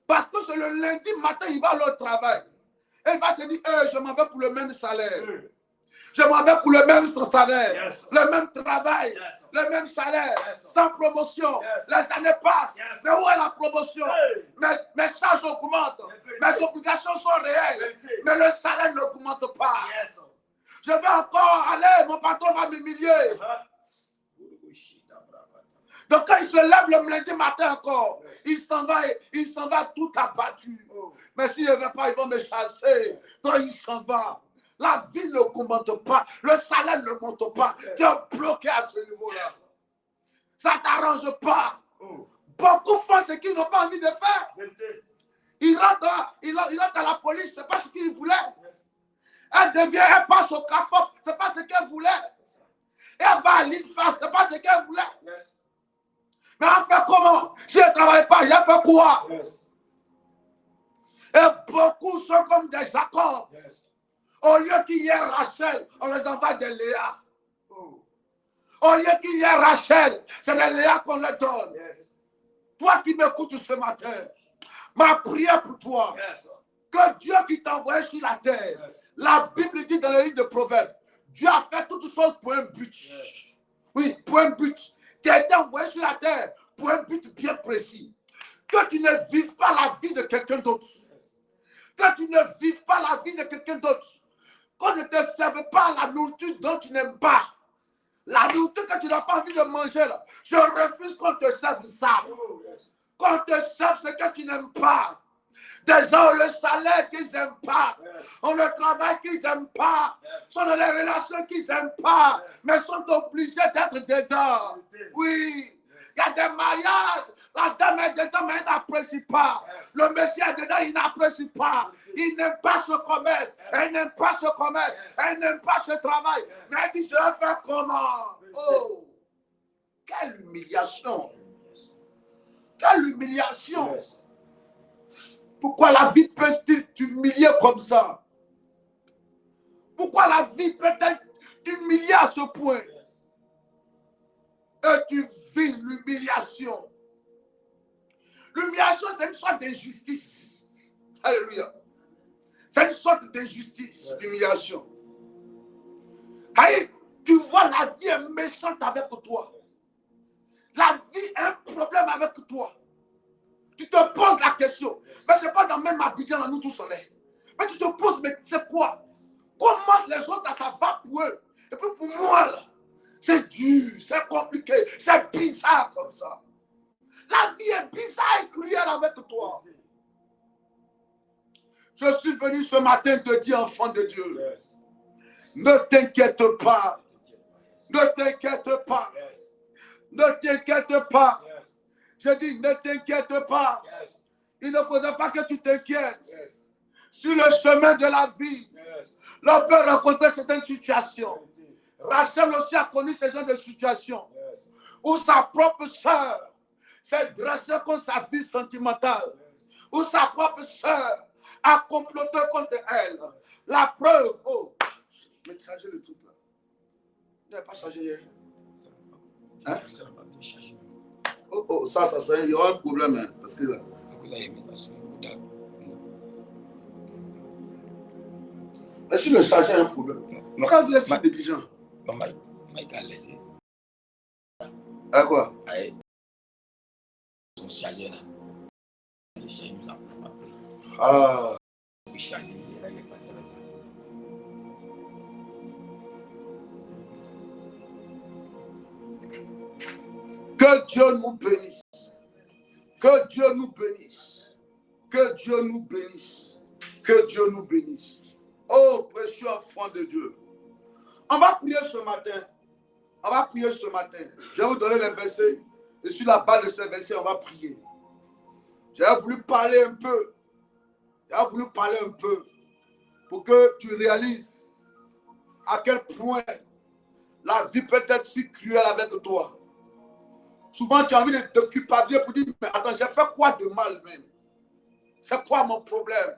Parce que c'est le lundi matin, il va à leur travail. Et il va se dire, je m'en vais pour le même salaire. Je m'en vais pour le même salaire. Le même travail. Le même salaire. Sans promotion. Les années passent. Mais où est la promotion? Mes charges augmentent. Mes obligations sont réelles. Mais le salaire n'augmente pas. Je vais encore aller, mon patron va m'humilier. Donc quand il se lève le lundi matin encore, il s'en va tout abattu. Mais s'il ne veut pas, ils vont me chasser. Donc il s'en va. La vie ne augmente pas, le salaire ne monte pas. Tu es bloqué à ce niveau-là. Ça ne t'arrange pas. Beaucoup font ce qu'ils n'ont pas envie de faire. Ils rentrent à la police, ce n'est pas ce qu'ils voulaient. Elle passe au CAFOP, ce n'est pas ce qu'elle voulait. Elle va à l'INFA, ce n'est pas ce qu'elle voulait. Mais elle fait comment? Si elle ne travaille pas, elle fait quoi? Et beaucoup sont comme des Jacob. Au lieu qu'il y ait Rachel, on les envoie de Léa. Au lieu qu'il y ait Rachel, c'est de Léa qu'on les donne. Toi qui m'écoutes ce matin, ma prière pour toi, que Dieu qui t'a envoyé sur la terre, la Bible dit dans le livre de Proverbes, Dieu a fait toutes choses pour un but. Oui, pour un but. Tu as été envoyé sur la terre pour un but bien précis. Que tu ne vives pas la vie de quelqu'un d'autre. Que tu ne vives pas la vie de quelqu'un d'autre. Qu'on ne te serve pas la nourriture dont tu n'aimes pas. La nourriture que tu n'as pas envie de manger, là. Je refuse qu'on te serve ça. Qu'on te serve ce que tu n'aimes pas. Des gens ont le salaire qu'ils n'aiment pas. Ont le travail qu'ils n'aiment pas. Sont dans les relations qu'ils n'aiment pas. Mais sont obligés d'être dedans. Oui. Il y a des mariages. La dame est dedans, mais elle n'apprécie pas. Le monsieur est dedans, il n'apprécie pas. Il n'aime pas ce commerce. Elle n'aime pas ce commerce. Elle n'aime pas ce travail. Mais elle dit, je vais faire comment? Oh, quelle humiliation. Quelle humiliation. Pourquoi la vie peut-elle t'humilier comme ça? Pourquoi la vie peut-elle t'humilier à ce point? Et tu vis l'humiliation. L'humiliation, c'est une sorte d'injustice. Alléluia. C'est une sorte d'injustice, l'humiliation. Tu vois, la vie est méchante avec toi. La vie a un problème avec toi. Tu te poses la question. Mais ce n'est pas dans le même Abidjan, là, nous tous on est. Mais tu te poses, mais c'est quoi? Comment les autres, ça va pour eux? Et puis pour moi, là, c'est dur, c'est compliqué, c'est bizarre comme ça. La vie est bizarre et cruelle avec toi. Je suis venu ce matin te dire, enfant de Dieu, ne t'inquiète pas. Ne t'inquiète pas. Ne t'inquiète pas. Je dis, ne t'inquiète pas. Il ne faudrait pas que tu t'inquiètes. Sur le chemin de la vie, l'on peut rencontrer certaines situations. Rachel aussi a connu ce genre de situation où sa propre sœur s'est dressée contre sa vie sentimentale, où sa propre sœur a comploté contre elle. La preuve, oh, je vais changer le truc là. Vous n'avez pas changé hier? Hein? Oh, ça, il y aura un problème, hein, parce que là. Mais si le chargeur a un problème, quand vous laissez des gens. Mike a laissé. À quoi? Son chargeur là. Le chargeur nous a appris. Ah. Le chargeur, il est parti avec ça. Que Dieu nous bénisse. Que Dieu nous bénisse. Que Dieu nous bénisse. Que Dieu nous bénisse. Oh, précieux enfant de Dieu. On va prier ce matin. On va prier ce matin. Je vais vous donner les versets. Et sur la base de ces versets, on va prier. J'ai voulu parler un peu. J'ai voulu parler un peu pour que tu réalises à quel point la vie peut être si cruelle avec toi. Souvent, tu as envie de te culpabiliser pour dire, mais attends, j'ai fait quoi de mal même? C'est quoi mon problème?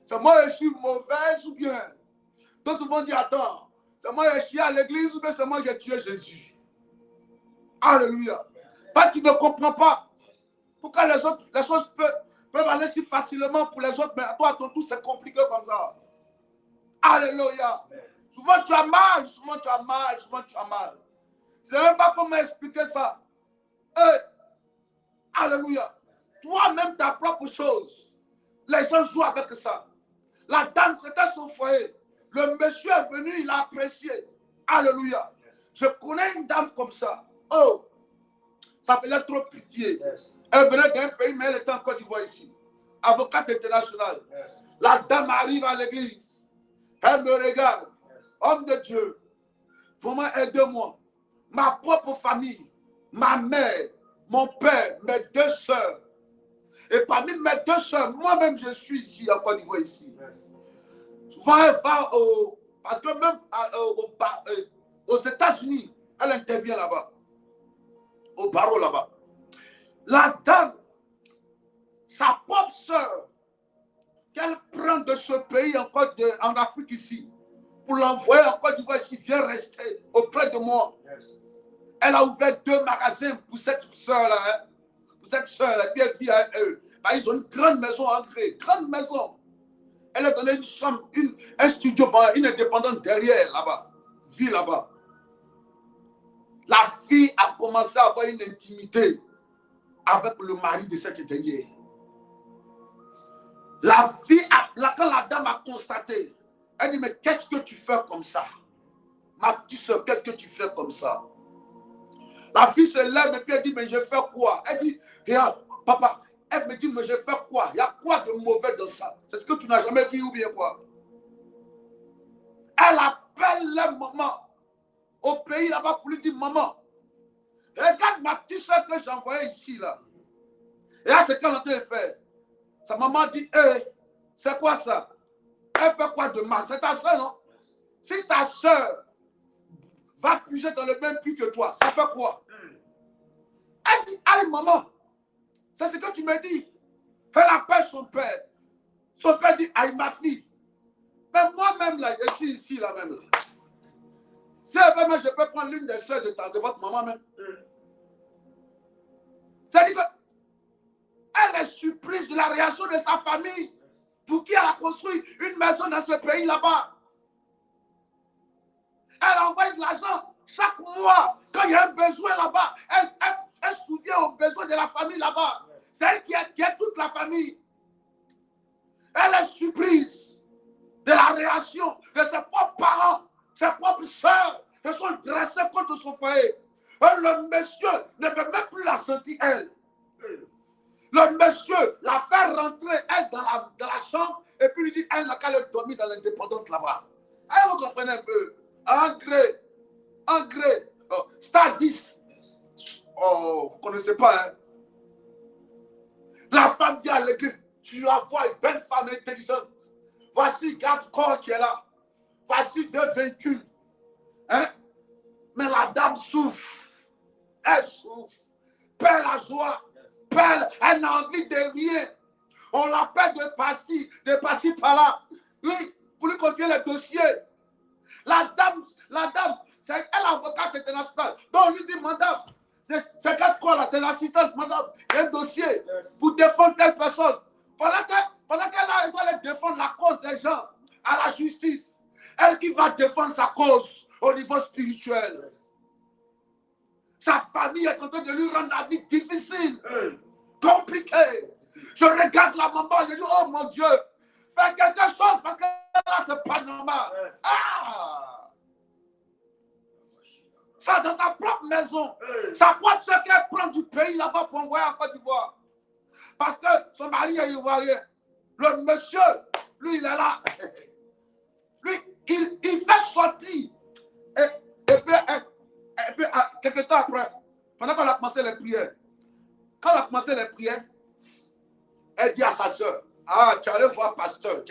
C'est moi je suis mauvaise ou bien? D'autres vont dire, attends, c'est moi je suis à l'église ou bien c'est moi qui ai tué Jésus? Alléluia. Pas tu ne comprends pas pourquoi les autres, les choses peuvent aller si facilement pour les autres, mais toi, ton tout, c'est compliqué comme ça. Alléluia. Souvent tu as mal, souvent tu as mal, souvent tu as mal. Je ne sais même pas comment expliquer ça. Alléluia. Toi-même, ta propre chose. Les gens jouent avec ça. La dame, c'était son foyer. Le monsieur est venu, il a apprécié. Alléluia. Je connais une dame comme ça. Oh, ça faisait trop pitié. Elle venait d'un pays, mais elle était en Côte d'Ivoire ici. Avocate internationale. La dame arrive à l'église. Elle me regarde. Homme de Dieu, vraiment aidez-moi. Ma propre famille ma mère, mon père, mes 2 sœurs. Et parmi mes 2 sœurs, moi-même, je suis ici, en Côte d'Ivoire, ici. Souvent, elle va parce que même aux États-Unis, elle intervient là-bas, au barreau là-bas. La dame, sa propre sœur, qu'elle prend de ce pays en Afrique ici, pour l'envoyer en Côte d'Ivoire ici, viens rester auprès de moi. Elle a ouvert 2 magasins pour cette sœur-là. Hein, pour cette sœur-là. Puis elle vit à eux. Bah, ils ont une grande maison ancrée. Grande maison. Elle a donné une chambre, un studio, une indépendante derrière là-bas. Vit là-bas. La fille a commencé à avoir une intimité avec le mari de cette dernière. La fille, quand la dame a constaté, elle dit, mais qu'est-ce que tu fais comme ça? Ma petite soeur, qu'est-ce que tu fais comme ça? La fille se lève et puis elle dit, mais je fais quoi? Elle dit, regarde, papa, elle me dit, mais je fais quoi? Il y a quoi de mauvais dans ça? C'est ce que tu n'as jamais vu ou bien quoi? Elle appelle la maman au pays là-bas pour lui dire, maman, regarde ma petite soeur que j'ai envoyée ici là. Et là, c'est qu'elle est en train de faire. Sa maman dit, hé, c'est quoi ça? Elle fait quoi de mal? C'est ta soeur, non? Si ta soeur va puiser dans le même puits que toi, ça fait quoi? Elle dit, aïe maman, c'est ce que tu me dis. Elle appelle son père. Son père dit, aïe ma fille. Mais moi-même là, je suis ici là même là. Si vraiment je peux prendre l'une des soeurs de votre maman même. C'est-à-dire qu'elle est surprise de la réaction de sa famille. Pour qui elle a construit une maison dans ce pays là-bas. Elle envoie de l'argent chaque mois. Quand il y a un besoin là-bas, elle se souvient aux besoins de la famille là-bas. C'est elle qui aide toute la famille. Elle est surprise de la réaction de ses propres parents, ses propres soeurs, qui sont dressées contre son foyer. Et le monsieur ne veut même plus la sentir, elle. Le monsieur la fait rentrer, elle, dans la chambre, et puis lui dit, elle n'a qu'à le dormir dans l'indépendante là-bas. Elle, vous comprenez un peu? En gré. Oh, Star 10. Oh, vous ne connaissez pas, hein? La femme vient à l'église. Tu la vois, une belle femme intelligente. Voici garde-corps qui est là. Voici 2 véhicules. Hein? Mais la dame souffre. Elle souffre. Perd la joie. Perd, elle n'a envie de rien. On l'appelle de par-ci, par-là. Oui, pour lui confier le dossier. La dame, c'est elle avocate internationale. Donc on lui dit, madame, c'est quoi là? C'est l'assistante, madame. Il y a un dossier pour défendre telle personne. Pendant qu'elle doit défendre la cause des gens à la justice, elle qui va défendre sa cause au niveau spirituel. Sa famille est en train de lui rendre la vie difficile, compliquée. Je regarde la maman, je dis, oh mon Dieu, fais quelque chose parce que là, c'est pas normal. Ah! Ça, dans sa propre maison, sa propre soeur qu'elle prend du pays là-bas pour envoyer en Côte d'Ivoire. Parce que son mari est ivoirien. Le monsieur, lui, il est là. Lui, il fait sortir. Et puis, quelques temps après, pendant qu'on a commencé les prières, elle dit à sa soeur, ah, tu allais voir pasteur.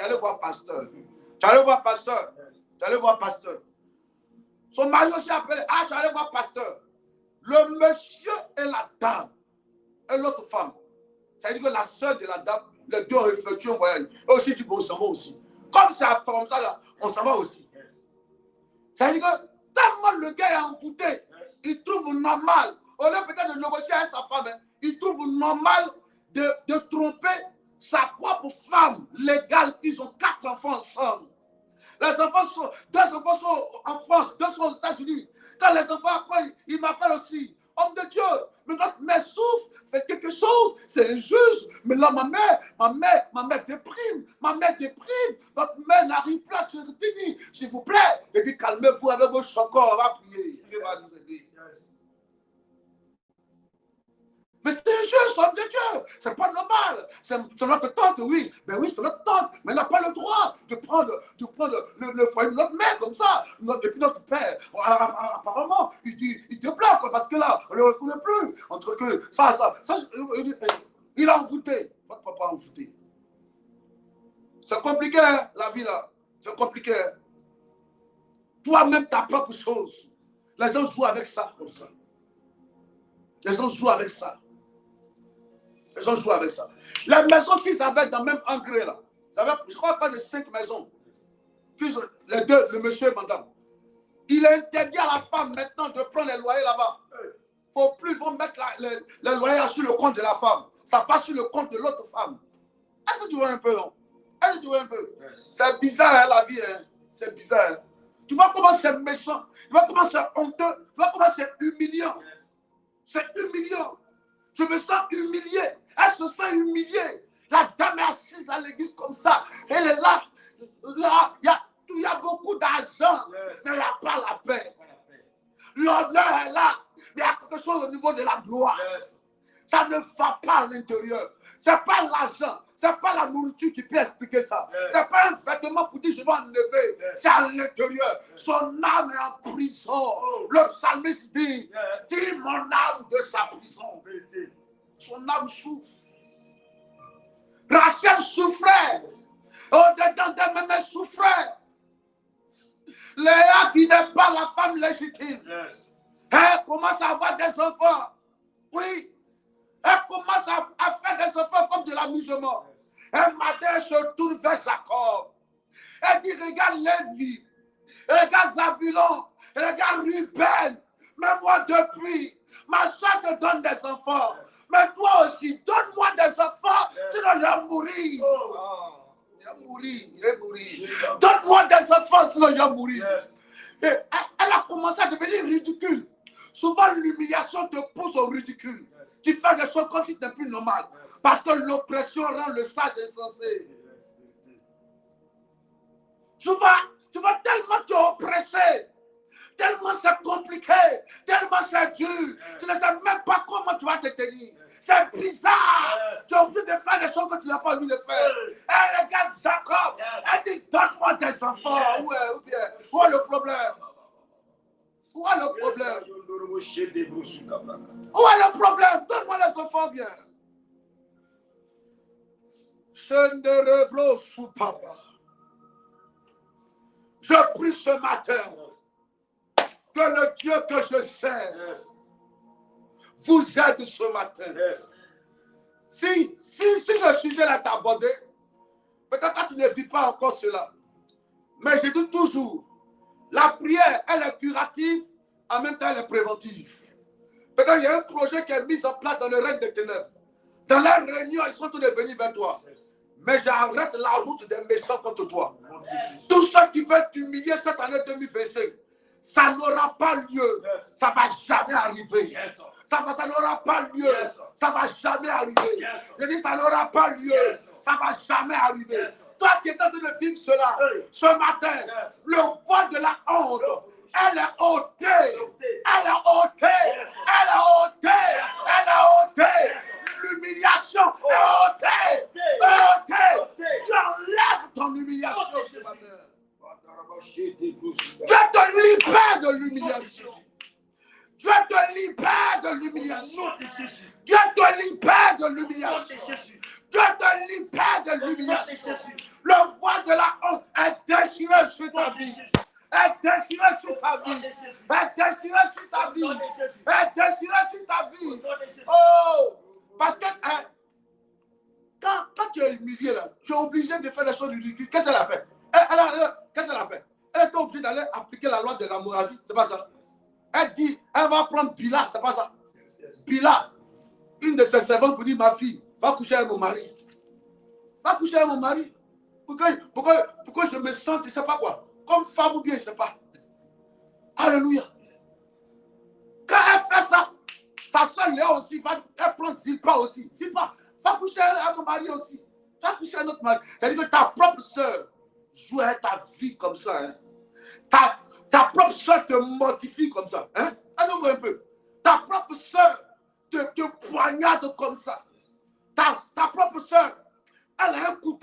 Son mari aussi appelé, ah, tu allais voir pasteur. Le monsieur et la dame, et l'autre femme, c'est-à-dire que la soeur de la dame, les deux ont effectué un voyage. Et aussi dit, bon, on s'en va aussi. Comme c'est comme ça, là, on s'en va aussi. C'est-à-dire que tellement le gars est envoûté, il trouve normal, au lieu peut-être de négocier avec sa femme, il trouve normal de tromper sa propre femme légale. Ils ont 4 enfants ensemble. Les enfants sont, 2 enfants sont en France, 2 sont aux États-Unis. Quand les enfants après, ils m'appellent aussi. Homme de Dieu, mais notre mère souffre, fait quelque chose, c'est injuste. Mais là, ma mère déprime. Notre mère n'arrive plus à se retenir. S'il vous plaît, et puis calmez-vous avec vos chocos, on va prier. Dieu va nous aider. Mais c'est injuste, homme de Dieu. c'est pas normal. C'est notre tante, oui. Ben oui, c'est notre tante. Mais elle n'a pas le droit de prendre le foyer de notre mère comme ça. Et puis notre père, apparemment, il te bloque parce que là, on ne le reconnaît plus. Entre que ça, il a envoûté. Votre papa a envoûté. C'est compliqué, hein, la vie là. C'est compliqué. Toi-même, ta propre chose. Les gens jouent avec ça, comme ça. Les gens jouent avec ça. Les gens jouent avec ça. Les maisons qu'ils avaient dans le même engrais là, je crois pas de 5 maisons. Les deux, le monsieur et madame. Il est interdit à la femme maintenant de prendre les loyers là-bas. Il ne faut plus mettre les loyers sur le compte de la femme. Ça passe sur le compte de l'autre femme. Est-ce que tu vois un peu, non? Est-ce que tu vois un peu? C'est bizarre, hein, la vie. Hein? C'est bizarre. Hein? Tu vois comment c'est méchant. Tu vois comment c'est honteux. Tu vois comment c'est humiliant. C'est humiliant. Je me sens humilié. Elle se sent humiliée. La dame est assise à l'église comme ça. Elle est là. Là, il y a beaucoup d'argent, mais il n'y a pas la paix. L'honneur est là, mais il y a quelque chose au niveau de la gloire. Ça ne va pas à l'intérieur. Ce n'est pas l'argent, ce n'est pas la nourriture qui peut expliquer ça. Ce n'est pas un vêtement pour dire je vais enlever. C'est à l'intérieur. Son âme est en prison. Le psalmiste dit, tire mon âme de sa prison. Son âme souffre. Rachel souffrait. Au-dedans d'elle-même, elle souffrait. Léa qui n'est pas la femme légitime. Elle commence à avoir des enfants. Oui. Elle commence à faire des enfants comme de l'amusement. Un matin, elle se tourne vers Jacob. Elle dit, regarde Lévi, regarde Zabulon, regarde Ruben. Mais moi depuis, ma soeur te donne des enfants. Mais toi aussi, donne-moi des enfants, sinon je vais mourir. Il est mourir. Donne-moi des enfants, sinon je vais mourir. Et elle a commencé à devenir ridicule. Souvent, l'humiliation te pousse au ridicule. Tu fais des choses comme si c'était plus normal. Parce que l'oppression rend le sage insensé. Tu vas tellement te oppresser. Tellement c'est compliqué. Tellement c'est dur. Tu ne sais même pas comment tu vas te tenir. C'est bizarre. Tu as envie de faire des choses que tu n'as pas envie de faire. Elle regarde Jacob. Elle dit, donne-moi des enfants. Où est le problème? Où est le problème? Où est le problème? Donne-moi les enfants bien. Je prie ce matin que le Dieu que je sers vous aide ce matin. Si le sujet là t'a abordé, peut-être que tu ne vis pas encore cela. Mais je dis toujours, la prière, elle est curative, en même temps elle est préventive. Peut-être qu'il y a un projet qui est mis en place dans le règne des ténèbres. Dans la réunion, ils sont tous venus vers toi. Mais j'arrête la route des méchants contre toi. Tous ceux qui veulent t'humilier cette année 2025, ça n'aura pas lieu. Ça ne va jamais arriver. Ça n'aura pas lieu. Ça ne va jamais arriver. Je dis, ça n'aura pas lieu. Ça ne va jamais arriver. Toi qui es en train de vivre cela, ce matin, le voile de la honte, elle est ôtée. Elle est ôtée. Elle est ôtée. Elle est ôtée. L'humiliation est ôtée. Tu enlèves ton humiliation ce matin. Dieu te libère de l'humiliation. Dieu te libère de l'humiliation. Dieu te libère de l'humiliation. Dieu te libère de l'humiliation. Le voile de la honte est déchiré sur ta vie. Est déchiré sur ta vie. Est déchiré sur ta vie. Est déchiré sur ta vie. Oh! Parce que quand tu es humilié, là, tu es obligé de faire des choses ridicules. Qu'est-ce qu'elle a fait? Qu'est-ce qu'elle a fait? Elle était obligée d'aller appliquer la loi de la Moravie. C'est pas ça. Elle dit, elle va prendre Bila. C'est pas ça. Bila, une de ses servantes, pour dire, ma fille, va coucher avec mon mari. Va coucher avec mon mari. Pourquoi je me sens, je ne sais pas quoi, comme femme ou bien, je ne sais pas. Alléluia. Quand elle fait ça, sa soeur Léa aussi, elle prend Zilpa aussi. Zilpa, va coucher avec mon mari aussi. Va coucher avec notre mari. C'est-à-dire que ta propre soeur joue avec ta vie comme ça. Hein. Ta propre soeur te mortifie comme ça. Hein? Allez, un peu. Ta propre soeur te poignarde comme ça. Ta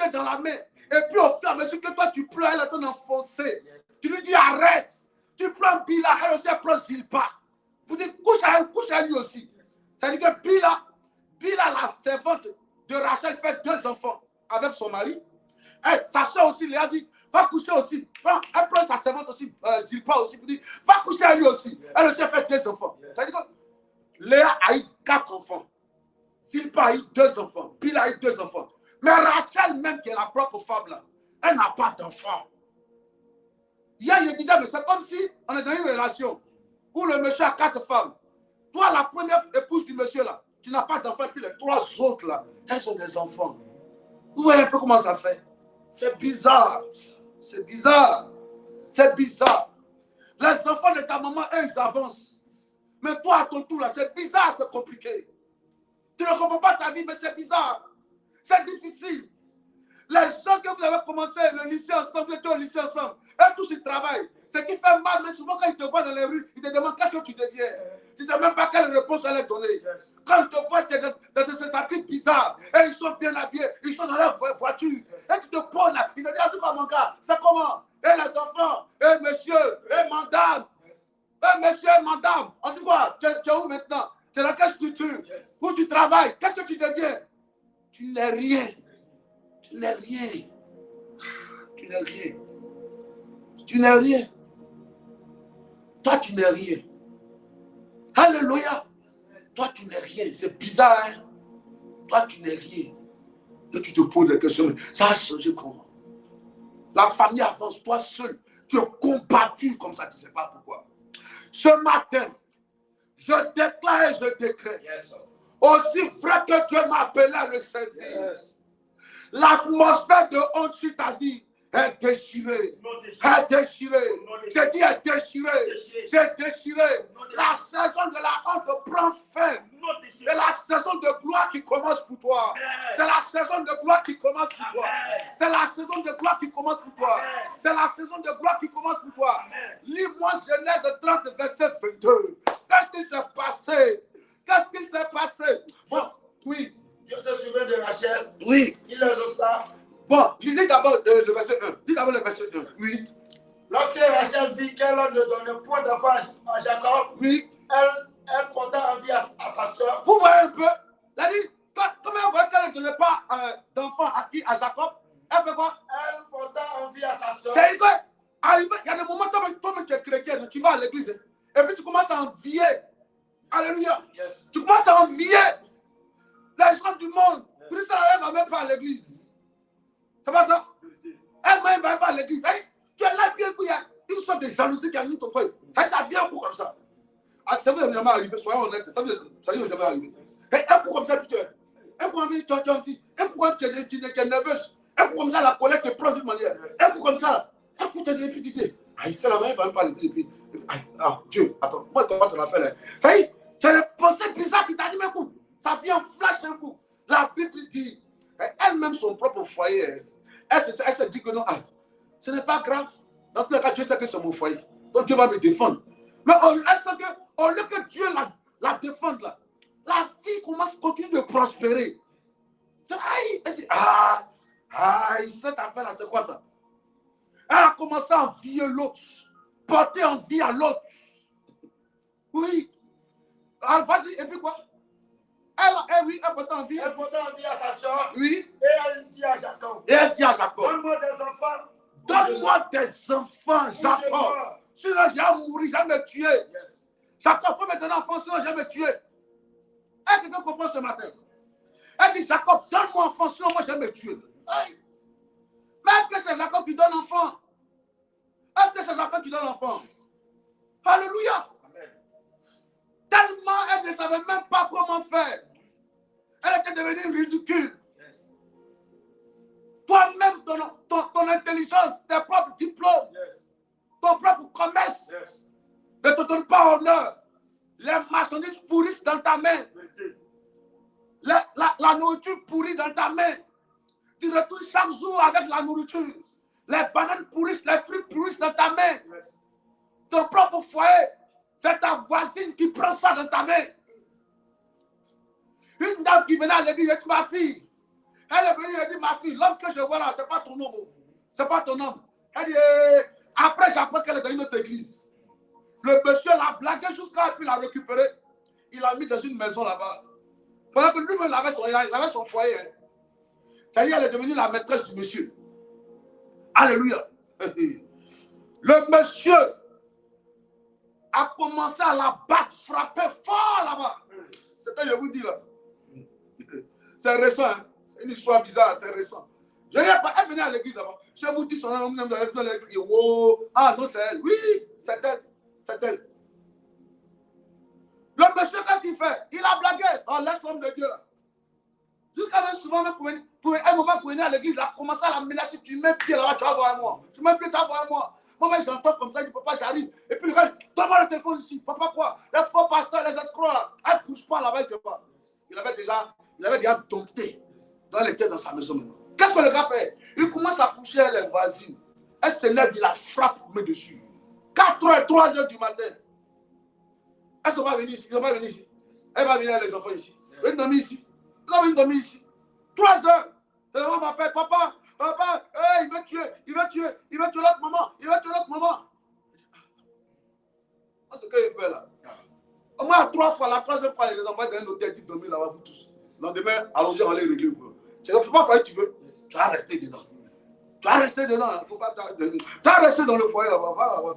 pied dans la main. Et puis au fur et à mesure que toi tu pleures, elle est en train d'enfoncer. Tu lui dis arrête. Tu prends Bila, elle aussi elle prend Zilpa. Vous dites couche à lui aussi. C'est-à-dire que Bila, la servante de Rachel, fait 2 enfants avec son mari. Et sa soeur aussi lui a dit va coucher aussi. Elle prend sa servante aussi, Zilpa aussi. Vous dites va coucher à lui aussi. Elle aussi a fait 2 enfants. C'est-à-dire que Léa a eu 4 enfants. Zilpa a eu 2 enfants. Bila a eu 2 enfants. Mais Rachel, même qui est la propre femme là, elle n'a pas d'enfant. Hier, je disais, mais c'est comme si on est dans une relation où le monsieur a 4 femmes. Toi, la première épouse du monsieur là, tu n'as pas d'enfant, et puis les 3 autres là, elles sont des enfants. Vous voyez un peu comment ça fait? C'est bizarre. C'est bizarre. C'est bizarre. Les enfants de ta maman, eux, ils avancent. Mais toi, à ton tour là, c'est bizarre, c'est compliqué. Tu ne comprends pas ta vie, mais c'est bizarre. C'est difficile. Les gens que vous avez commencé le lycée ensemble, vous êtes au lycée ensemble, eux tous ils travaillent. Ce qui fait mal, mais souvent quand ils te voient dans les rues, ils te demandent qu'est-ce que tu deviens. Tu ne sais même pas quelle réponse elle est donnée. Quand ils te voient dans ces habits bizarres, et ils sont bien habillés, ils sont dans leur voiture, et tu te poses là, ils se disent, ah, tu vois mon gars, c'est comment? Et les enfants, et monsieur, et madame, et monsieur, et madame, on dit quoi? Tu es où maintenant? Tu es dans quelle structure? Où tu travailles? Qu'est-ce que tu deviens? Tu n'es rien. Tu n'es rien. Tu n'es rien. Tu n'es rien. Toi, tu n'es rien. Alléluia. Toi, tu n'es rien. C'est bizarre, hein? Toi, tu n'es rien. Et tu te poses des questions. Ça a changé comment? La famille avance, toi seul. Tu es combattu comme ça, tu ne sais pas pourquoi. Ce matin, je déclare et je décrète. Aussi vrai que Dieu m'a appelé à le servir. L'atmosphère de honte sur ta vie est déchirée. Est déchirée. Je dis est déchirée. C'est déchiré. La saison de la honte prend fin. C'est la saison de gloire qui commence pour toi. C'est la saison de gloire qui commence pour toi. C'est la saison de gloire qui commence pour toi. C'est la saison de gloire qui commence pour toi. Lis-moi Genèse 30, verset 22. Qu'est-ce qui s'est passé? Qu'est-ce qui s'est passé? Bon, oui. Dieu se souvient de Rachel. Oui. Il les osa. Bon, lis d'abord le verset 1. Lis d'abord le verset 1. Oui. Lorsque Rachel vit qu'elle ne donnait point d'enfant à Jacob, Oui. elle porta envie à sa soeur. Vous voyez un peu? Elle dit, comment elle voyait qu'elle ne donnait pas d'enfant à qui? À Jacob? Elle fait quoi? Elle porta envie à sa soeur. C'est quoi? Il y a des moments, toi-même tu es chrétien, tu vas à l'église, et puis tu commences à envier. Alléluia. Yes. Tu commences à envier les gens du monde. Puis ça, elle ne va même pas à l'église. C'est pas ça? Elle ne va même pas à l'église. Tu es là, puis il y a une sorte de jalousie qui anime ton cœur. Ça vient pour comme ça. Ah, ça vous est jamais arrivé, soyons honnêtes. Ça vous est jamais arrivé. Un coup comme ça, puis tu es. Un coup comme ça, tu as envie. Un coup comme ça, tu es nerveuse. Un coup comme ça, la colère te prend d'une manière. Un coup comme ça, un coup tu es répétité. Ah, c'est la main, elle ne va même pas à l'église. Ah, Dieu, attends, moi, comment tu as fait là? Ça y est, tu as des pensées bizarres qui t'animent un coup. Ça vient en flash un coup. La Bible dit, elle-même, son propre foyer, elle se dit que non, ce n'est pas grave. Dans tous les cas, Dieu sait que c'est mon foyer. Donc Dieu va me défendre. Mais elle sait qu'au lieu que Dieu la défende, là, la fille continue de prospérer. Elle dit, cette affaire-là, c'est quoi ça? Elle a commencé à envier l'autre. Porter envie à l'autre. Oui. Alors, vas-y, et puis quoi? Elle porte envie. Elle porta envie à sa soeur. Oui. Et elle dit à Jacob. Et elle dit à Jacob, donne-moi des enfants. donne-moi des enfants, Jacob. Sinon, je vais mourir, je vais me tuer. Yes. Jacob, faut me donner un enfant, sinon je vais me tuer. Est-ce que quelqu'un comprend ce matin? Elle dit, Jacob, donne-moi un enfant, sinon moi je vais me tuer. Mais est-ce que c'est Jacob qui donne l'enfant? Est-ce que c'est Jacob qui donne l'enfant? Alléluia. Amen. Tellement elle ne savait même pas comment faire. Elle était devenue ridicule. Yes. Toi-même, ton intelligence, tes propres diplômes, Yes. ton propre commerce, Yes. ne te donne pas honneur. Les marchandises pourrissent dans ta main. Vérité. La nourriture pourrit dans ta main. Tu retournes chaque jour avec la nourriture. Les bananes pourrissent, les fruits pourrissent dans ta main. Yes. Ton propre foyer, c'est ta voisine qui prend ça dans ta main. Une dame qui venait à l'église et dit, ma fille, Elle est venue, elle dit, ma fille, l'homme que je vois là, ce n'est pas ton homme. Ce n'est pas ton homme. Elle dit, après, j'apprends qu'elle est dans une autre église. Le monsieur l'a blagué jusqu'à puis l'a récupéré. Il l'a mis dans une maison là-bas. Pendant que lui-même il avait son foyer. Hein. C'est-à-dire, elle est devenue la maîtresse du monsieur. Alléluia. Le monsieur a commencé à la battre, frapper fort là-bas. C'est ce que je vous dis là. C'est récent. Hein? C'est une histoire bizarre, c'est récent. Je n'ai pas, elle venait à l'église là-bas. Je vous dis son nom, vous allez crier, wow. Ah non, c'est elle. Oui, c'est elle. C'est elle. Le monsieur, qu'est-ce qu'il fait? Il a blagué. Oh, laisse l'homme de Dieu là. Jusqu'à même souvent, même pour un moment, pour venir à l'église, il a commencé à la menacer. Tu mets pied là-bas, tu vas voir moi. Tu mets pied, tu vas voir moi. Moi, j'entends comme ça, je dis, papa, j'arrive. Et puis, le gars, donne-moi le téléphone ici. Papa, quoi? Les faux pasteurs, les escrocs là, elle ne couche pas là-bas, quelque part. Il avait déjà dompté. Elle était dans sa maison maintenant. Qu'est-ce que le gars fait? Il commence à coucher les voisines. Elle s'énerve, il la frappe, met dessus. 4h, 3h du matin. Elle ne va pas venir ici. Elle va venir ici. Elle va venir les enfants ici. Elle va venir dormir ici. Elle va venir dormir ici. 3h. Le maman m'appelle, papa, hey, il va tuer l'autre maman. C'est ce qu'il fait là. Au moins 3 fois, la 3e fois, il les envoie dans un hôtel, tu dormir là-bas, vous tous. Le lendemain, allons-y, on va les régler. Tu ne fais pas faire, tu veux. Tu vas rester dedans. Tu vas rester dedans. Tu vas rester dans le foyer là-bas.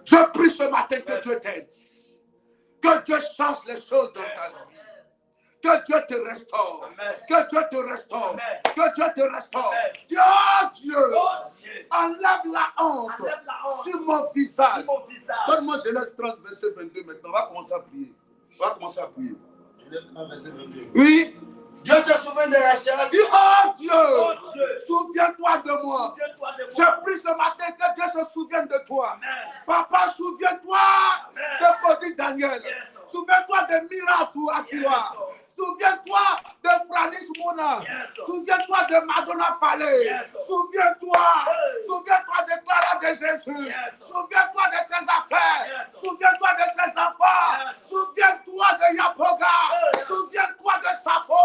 Je prie ce matin que Dieu t'aide. Que Dieu change les choses dans ta vie. Que Dieu te restaure. Amen. Que Dieu te restaure. Amen. Que Dieu te restaure. Dieu, enlève la honte sur mon visage. Donne-moi Genèse 30, verset 22 maintenant. On va commencer à prier. Genèse 30, verset 22. Oui. Dieu se souvient de Rachel. Dis, oh Dieu, souviens-toi de moi. Je prie ce matin que Dieu se souvienne de toi. Amen. Papa, souviens-toi de Cody Daniel. Yes. Souviens-toi de miracles à toi. Souviens-toi de Franis Mona. Yes. Souviens-toi de Madonna Fallé. Yes. Souviens-toi de Clara de Jésus. Yes. Souviens-toi de tes affaires. Yes. Souviens-toi de ses enfants. Yes. Souviens-toi de Yapoga. Yes. Souviens-toi de Safo.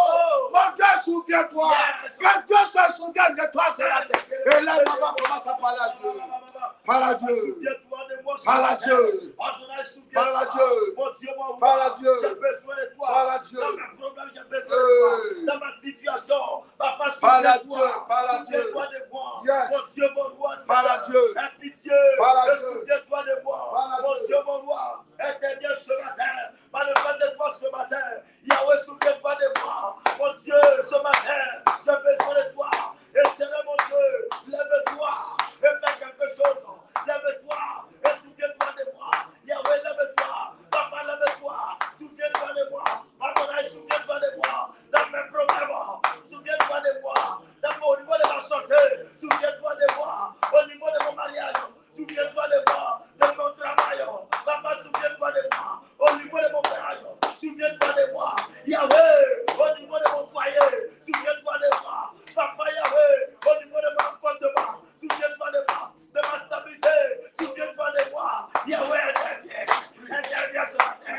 Mon Dieu, souviens-toi. Yes. Que Dieu se souvienne de toi ce matin. Et là, maman commence à parler à Dieu. Parle à Dieu. Parle à Dieu. Parle à Dieu. Parle à Dieu. J'ai besoin de toi. Parle à Dieu. Dans mes problèmes, j'ai besoin de toi. Dans ma situation, papa, parle à Dieu. Parle à Dieu. Souviens-toi de moi. Yes. Mon Dieu, mon roi. Parle à Dieu. Aie pitié. Parle à Dieu. Souviens-toi de moi. Mon Dieu, mon roi. Éternel ce matin. Manifeste-toi ce matin. Yahweh, souviens-toi de moi. Mon Dieu, ce matin, j'ai besoin de toi. Éternel, mon Dieu, lève-toi et fais quelque chose. Lève-toi et souviens-toi de moi. Yahweh, lève-toi. Papa, lève-toi. Souviens-toi de moi. Adonai, souviens-toi de moi. Dans mes problèmes, souviens-toi de moi. Au niveau de ma santé, souviens-toi de moi. Au niveau de mon mariage, souviens-toi de moi. De mon travail, papa, souviens-toi de moi. Au niveau de mon mariage, souviens-toi de moi. Yahweh, au niveau de mon foyer, souviens-toi de moi. Papa, Yahweh, au niveau de mon enfantement, souviens-toi de moi. De ma stabilité, souviens-toi de moi. Yahweh, interviens ce matin.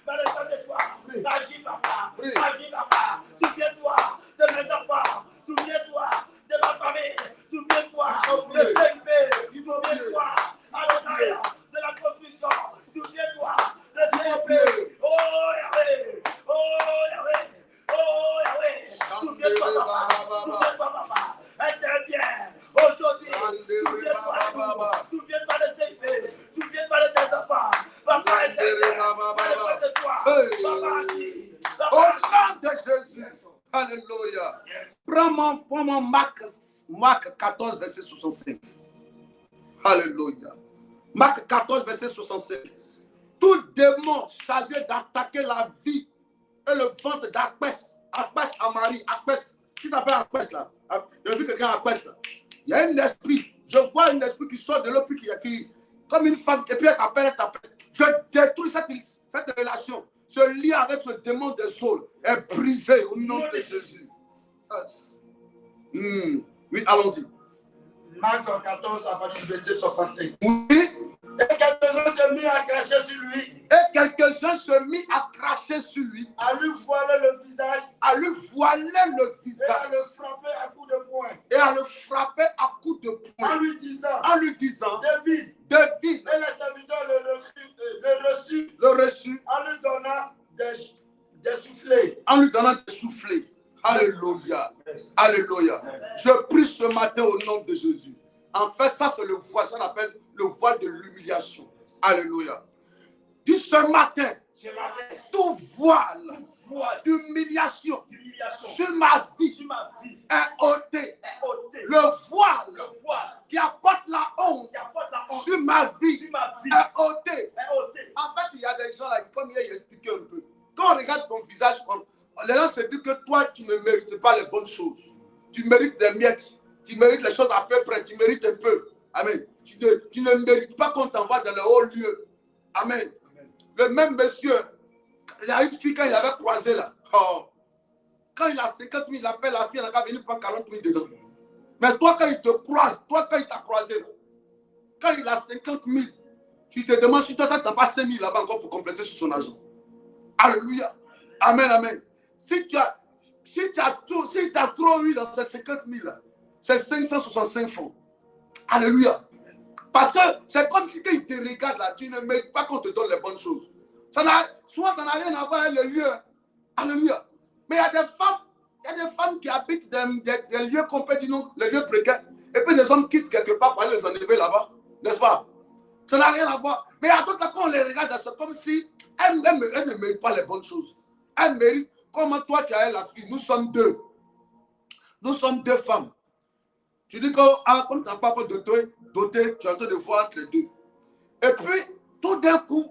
Manifeste-toi. Agis, papa. Agis, papa. Souviens-toi de mes enfants. Souviens-toi de ma famille. Souviens-toi de CIP. Souviens-toi, Adonai, de la construction. Souviens-toi de CIP. Oh Yahweh. Oh Yahweh. Oh Yahweh. Souviens-toi, papa. Souviens-toi, papa. Interviens. Aujourd'hui, souviens-toi de nous. Souviens-toi de CIP. Souviens-toi de tes enfants. Papa, manifeste-toi. Papa, agis. Au nom de Jésus. Alléluia. Yes. Prends-moi Marc 14, verset 65. Alléluia. Marc 14, verset 65. Tout démon chargé d'attaquer la vie et le ventre d'Arpès, Arpès à Marie, Arpès, qui s'appelle Arpès là? J'ai vu quelqu'un Arpès là. Il y a un esprit, je vois un esprit qui sort de l'eau, qui comme une femme, et puis elle t'appelle. Je détruis cette relation. Ce lien avec ce démon des saules est brisé au nom de Jésus. Yes. Oui, allons-y. Marc 14, à partir du verset 65. Oui. Et quelques-uns se mirent à cracher sur lui. Et quelques-uns se mirent à cracher sur lui. À lui voiler le voiler le et à visage le frapper à coups de poing. et à le frapper à coups de En poing lui disant, David, et les serviteurs le reçut en lui donnant des soufflets. des soufflets. Alléluia. Alléluia. Je prie ce matin au nom de Jésus. En fait, ça c'est le voile, ça s'appelle le voile de l'humiliation. Alléluia. Dis ce matin, tout voile d'humiliation sur ma vie est ôté. Le voile qui apporte la honte sur ma vie est ôté. En fait, il y a des gens là, comme il a expliqué un peu. Quand on regarde ton visage, les gens se disent que toi, tu ne mérites pas les bonnes choses. Tu mérites des miettes. Tu mérites les choses à peu près. Tu mérites un peu. Amen. Tu ne mérites pas qu'on t'envoie dans le haut lieu. Amen. Le même monsieur, il y a une fille quand il avait croisé là. Oh. Quand il a 50 000, il appelle la fille, elle a venu prendre 40 000 dedans. Mais toi, quand il te croise, toi, quand il t'a croisé là, quand il a 50 000, tu te demandes si toi, tu n'as pas 5 000 là-bas encore pour compléter sur son argent. Alléluia. Amen, amen. Si tu as trop eu dans ces 50 000 là, c'est 565 francs. Alléluia. Parce que c'est comme si il te regarde là, tu ne mérites pas qu'on te donne les bonnes choses. Souvent, ça n'a rien à voir avec le lieu. Alléluia. Mais il y a des femmes qui habitent des lieux qu'on peut dire non, les lieux précaires. Et puis les hommes quittent quelque part pour aller les enlever là-bas. N'est-ce pas? Ça n'a rien à voir. Mais il y a d'autres là, quand on les regarde, c'est comme si elles ne méritent pas les bonnes choses. Elles méritent, comme toi qui as la fille, nous sommes deux. Nous sommes deux femmes. Tu dis que quand tu n'as pas doté, tu es en train de voir entre les deux. Et puis, tout d'un coup,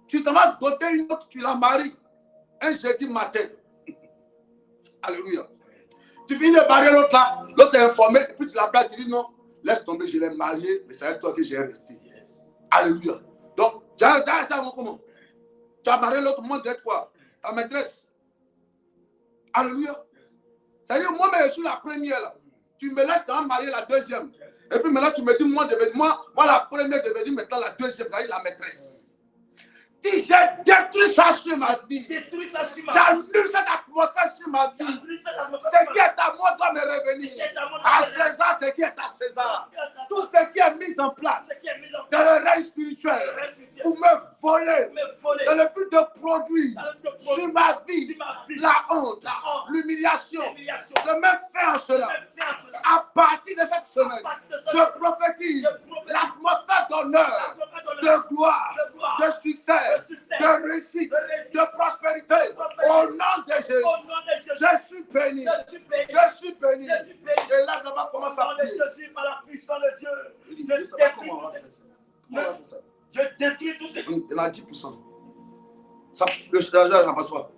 tu t'en vas doter une autre, tu la maries. Un jeudi matin. Alléluia. Tu finis de barrer l'autre là, l'autre est informé, et puis tu l'appelles, tu dis non, laisse tomber, je l'ai marié, mais c'est avec toi que j'ai resté. Alléluia. Donc, tu as ça comment? Tu as marié l'autre, moi, d'être quoi? Ta maîtresse. Alléluia. C'est-à-dire, moi, je suis la première là. Tu me laisses marier la deuxième. Et puis maintenant, tu me dis, moi la première devenue maintenant la deuxième, la maîtresse. Dis, j'ai détruit ça sur ma vie. J'annule cette atmosphère sur ma vie. Ce qui est à moi doit me revenir. À César, ce qui est à César. Tout ce qui est mis en place dans le règne spirituel pour me voler, dans le but de produire sur ma vie la honte, l'humiliation. Je me fais en cela. À partir de cette semaine, je prophétise l'atmosphère d'honneur, de gloire, de succès, de réussite, de prospérité. Au nom de Jésus, je suis béni. Je suis béni. Et là, je vais commencer à prier. Par la puissance de Dieu, je détruis tout ce qui... Il a 10%. Le l'argent, ça passe pas.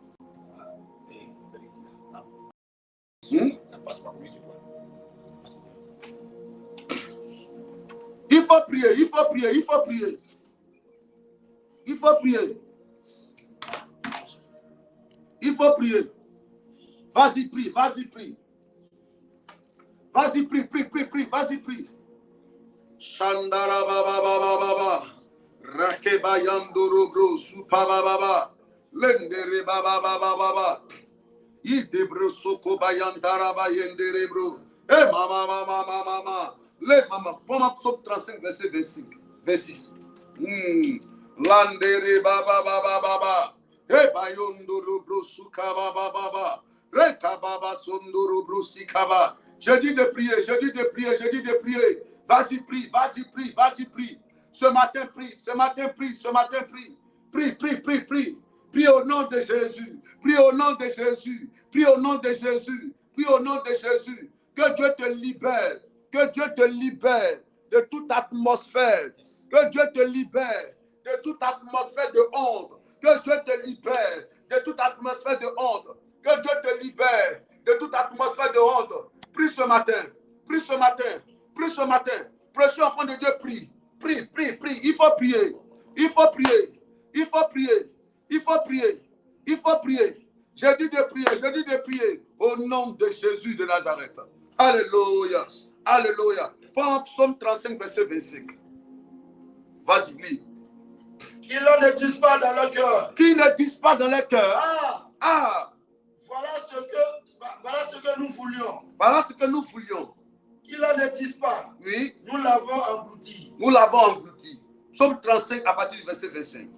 Ça passe pas comme ça. Il faut prier, il faut prier, il faut prier. Il faut prier. Il faut prier. Vas-y, prie, vas-y, prie. Vas-y, prie, prie, prie, prie, vas-y, prie. Shandara baba baba baba. Rakeba yandoro bro, supa baba baba. Lendere baba baba baba. Idebro soko bayandara bayendere bro. Eh mama mama mama mama. Lève maman. Psalm 35 verset 26. Landere baba baba baba. Eh bayondoro bro suka baba baba. Reka baba sondoro bro sikaba. Je dis de prier, je dis de prier, je dis de prier. Vas-y, prie, vas-y, prie, vas-y, prie. Ce matin, prie, ce matin, prie, ce matin, prie. Prie, prie, prie, prie. Prie au nom de Jésus. Prie au nom de Jésus. Prie au nom de Jésus. Prie au nom de Jésus. Que Dieu te libère. Que Dieu te libère de toute atmosphère. Que Dieu te libère de toute atmosphère de honte. Que Dieu te libère de toute atmosphère de honte. Que Dieu te libère de toute atmosphère de honte. Prie ce matin. Prie ce matin. Prie ce matin. Précieux enfant de Dieu, prie. Prie, prie, prie. Il faut prier. Il faut prier. Il faut prier. Il faut prier. Il faut prier. Je dis de prier. Je dis de prier. Au nom de Jésus de Nazareth. Alléluia. Alléluia. Psalm 35, verset 25. Vas-y, lis. Qu'ils ne disent pas dans leur cœur. Qui ne disent pas dans leur cœur. Ah. Voilà que nous voulions. Voilà ce que nous voulions. Qu'ils ne disent pas. Oui, Nous l'avons englouti. nous l'avons englouti. Psaume 35 à partir du verset 25.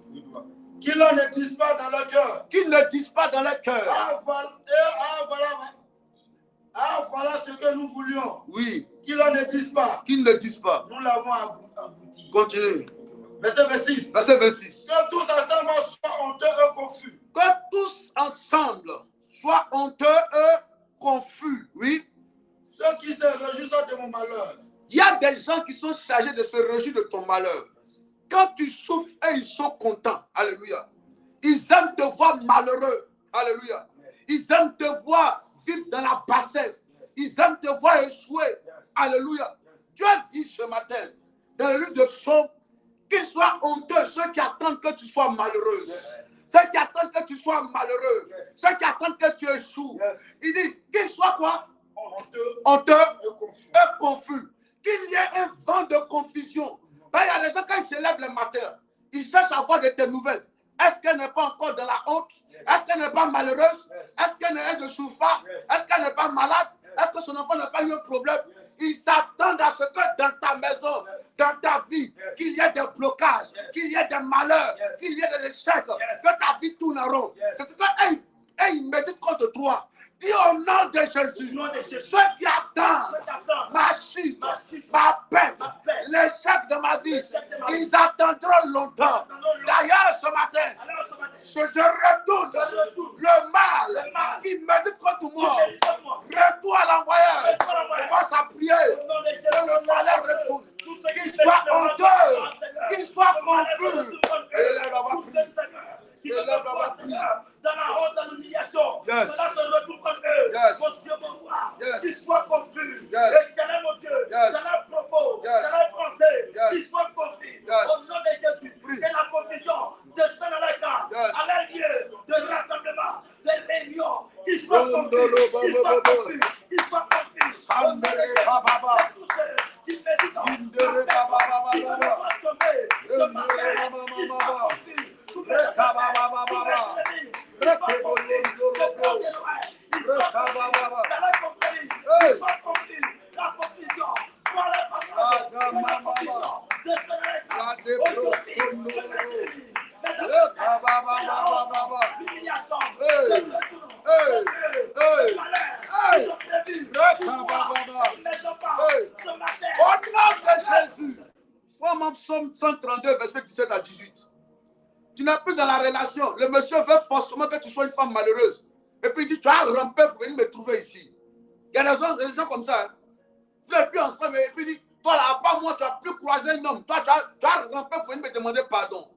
Qu'ils ne disent pas dans leur cœur. Qu'ils ne disent pas dans leur cœur. Voilà ce que nous voulions. Oui, Qu'ils ne disent pas. qu'ils ne disent pas. Nous l'avons englouti. Continue. Verset 26. Verset 26. Que tous ensemble soient honteux et confus. Que tous ensemble soient honteux et confus. Oui. Ceux qui se réjouissent de mon malheur. Il y a des gens qui sont chargés de se réjouir de ton malheur. Quand tu souffres et ils sont contents. Alléluia. Ils aiment te voir malheureux. Alléluia. Ils aiment te voir vivre dans la bassesse. Ils aiment te voir échouer. Alléluia. Dieu a dit ce matin, dans le livre de Psaume, qu'ils soient honteux, ceux qui attendent que tu sois malheureuse. Ceux qui attendent que tu sois malheureux. Ceux qui attendent que tu échoues. Il dit qu'ils soient quoi? Honteux et confus. Qu'il y ait un vent de confusion. Ben, il y a des gens, quand ils se lèvent le matin, ils cherchent à avoir de tes nouvelles. Est-ce qu'elle n'est pas encore dans la honte? Est-ce qu'elle n'est pas malheureuse? Est-ce qu'elle ne souffre pas? Est-ce qu'elle n'est pas malade? Est-ce que son enfant n'a pas eu un problème? Ils s'attendent à ce que dans ta maison, dans ta vie, qu'il y ait des blocages, qu'il y ait des malheurs, qu'il y ait des échecs, que ta vie tourne en rond. C'est ce qu'ils méditent contre toi. Dis au nom de Jésus, ceux qui attendent ma chute, ma perte, l'échec de ma vie, ils attendront longtemps. D'ailleurs, ce matin, je retourne le mal qui médite contre moi. Retourne à l'envoyeur. Commence à prier que le malheur retourne. Qu'il soit honteux, qu'il soit confus. Dans la honte, dans l'humiliation, Yes. cela se retourne contre eux. Yes. Mon Dieu, mon roi, Yes. qu'ils soient confus. Yes. Et quel est mon Dieu, Yes. quel est le propos, Yes. quel est le pensée, Yes. qu'ils soient confus. Yes. Au nom de Jésus, Oui. que la confusion descende dans les camps, Yes. à leur lieu de rassemblement, de réunion, qu'ils soient Boum, confus, boum, boum, qu'ils soient boum, boum. confus, qu'ils soient confus. Au nom de Sandere Jésus, Baba. et tous ceux qui méditent, Indere Baba Baba qui veulent Baba. voir tomber ce Indere matin, Baba qu'ils Baba. soient confus. Tous les Reka Baba adversaires, Baba tous Baba. les ennemis, ils Reka soient confus. Baba Baba. Le plan des lois, ils soient Reka confus. Baba. Dans la confrérie, Hey. ils soient confus. La confusion, soit la parole, Aga que la Mama. confusion descende dans les La camps. dépression, Aujourd'hui, que les ennemis, les Reka adversaires, Baba la Baba honte, Baba. l'humiliation, Hey. le retour, Hey. Hey. le malheur, Hey. ils ont prévu. Reka Pour Baba moi, Baba. ils ne sont pas Hey. ce matin. Au nom de Jésus. Moi, Psaume 132, verset 17 à 18. Tu n'es plus dans la relation. Le monsieur veut forcément que tu sois une femme malheureuse. Et puis il dit, tu as rampé pour venir me trouver ici. Il y a des gens comme ça. Hein. Vous n'êtes plus ensemble. Et puis il dit, toi là, à part moi, tu n'as plus croisé un homme. Toi, tu as rampé pour venir me demander pardon.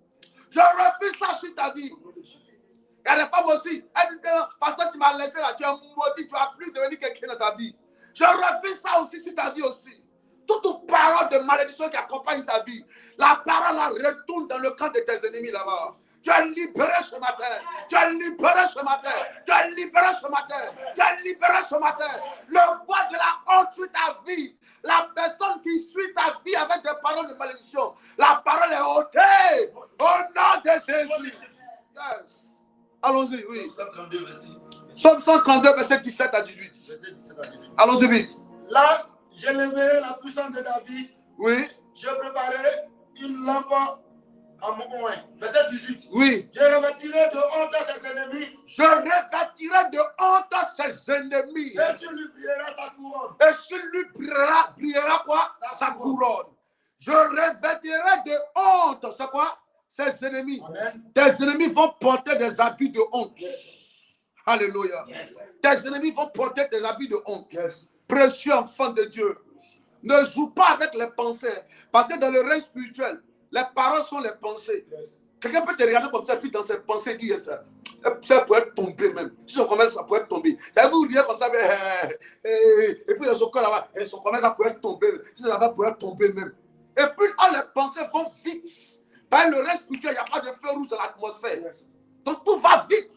Je refuse ça sur ta vie. Il y a des femmes aussi. Elles disent que non, parce que tu m'as laissé là, tu es maudit, tu n'as plus devenu quelqu'un dans ta vie. Je refuse ça aussi sur ta vie aussi. Toute parole de malédiction qui accompagne ta vie, la parole là retourne dans le camp de tes ennemis là-bas. Tu es libéré ce matin. Tu es libéré ce matin. Tu es libéré ce matin. Tu es libéré ce matin. Le voie de la honte sur ta vie. La personne qui suit ta vie avec des paroles de malédiction. La parole est ôtée. Au nom de Jésus. Yes. Allons-y, oui. Psaume 132, verset 17 à 18. Allons-y vite. Là, j'ai levé la puissance de David. Oui. Je préparerai une lampe à mon oin. Verset 18. Oui. Je revêtirai de honte à ses ennemis. Je revêtirai de honte à ses ennemis. Et sur lui brillera sa couronne. Et sur lui brillera quoi? Sa couronne. Je revêtirai de honte. C'est quoi? Ses ennemis. Amen. Tes ennemis vont porter des habits de honte. Alléluia. Tes ennemis vont porter des habits de honte. Précieux enfant de Dieu. Ne joue pas avec les pensées. Parce que dans le règne spirituel, les paroles sont les pensées. Quelqu'un peut te regarder comme ça, puis dans ses pensées, dire ça. Ça pourrait tomber même. Si on commence, ça pourrait tomber. Ça vous riez comme ça, et puis dans son corps là-bas, son commerce, ça pourrait tomber. Si ça va, pourrait tomber même. Et puis, les pensées vont vite. Dans le règne spirituel, il n'y a pas de feu rouge dans l'atmosphère. Donc, tout va vite.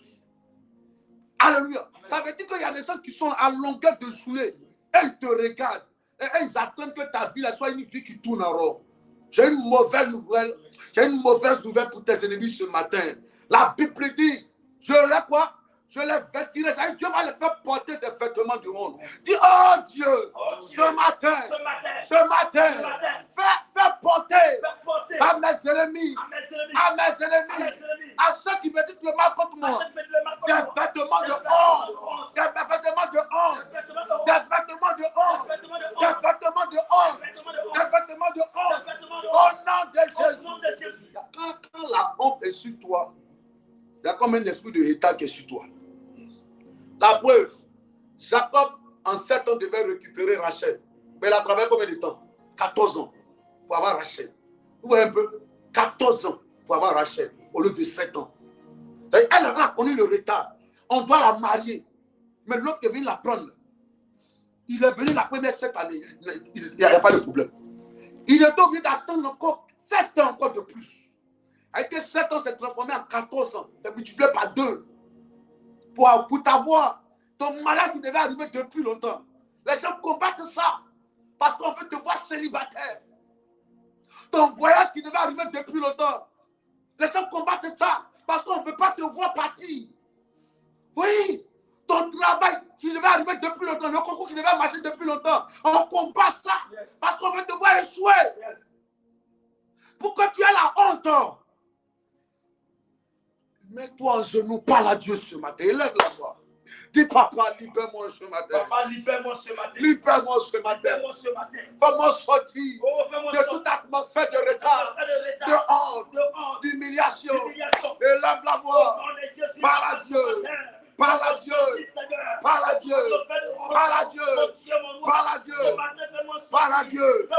Alléluia. Ça veut dire qu'il y a des gens qui sont à longueur de journée. Et ils te regardent. Et ils attendent que ta vie là, soit une vie qui tourne en rond. J'ai une mauvaise nouvelle. J'ai une mauvaise nouvelle pour tes ennemis ce matin. La Bible dit, je leur quoi? Je les vêtirai. Ça veut dire Dieu va les faire porter des vêtements de honte. Dis, oh Dieu, ce matin, fais porter à mes ennemis, à ceux qui me disent le mal contre moi, des vêtements de honte, des vêtements de honte, des vêtements de honte, des vêtements de honte, des vêtements de honte, au nom de Jésus. Quand la honte est sur toi, il y a comme un esprit de état qui est sur toi. La preuve, Jacob, en 7 ans, devait récupérer Rachel. Mais il a travaillé combien de temps? 14 ans pour avoir Rachel. Vous voyez un peu? 14 ans pour avoir Rachel au lieu de 7 ans. Elle a connu le retard. On doit la marier. Mais l'autre qui est venu la prendre, il est venu la première 7 années. Il n'y a pas de problème. Il est obligé d'attendre encore 7 ans encore de plus. Avec 7 ans, c'est transformé en 14 ans. C'est multiplié par 2. Pour t'avoir ton mariage qui devait arriver depuis longtemps. Les gens combattent ça parce qu'on veut te voir célibataire. Ton voyage qui devait arriver depuis longtemps. Les gens combattent ça parce qu'on ne veut pas te voir partir. Oui, ton travail qui devait arriver depuis longtemps, le concours qui devait marcher depuis longtemps, on combat ça parce qu'on veut te voir échouer. Pourquoi tu as la honte? Mets-toi en genoux, parle à Dieu ce matin. Élève la voix. Dis, papa, libère-moi ce matin. Papa, libère-moi ce matin. Libère-moi ce matin. Libère-moi ce matin. Fais-moi sortir fais-moi de sortir toute atmosphère de retard, de honte, d'humiliation. Élève la voix. Parle à Dieu. Parle à Dieu. Parle à Dieu. Parle à Dieu. Parle à Dieu. Parle à Dieu.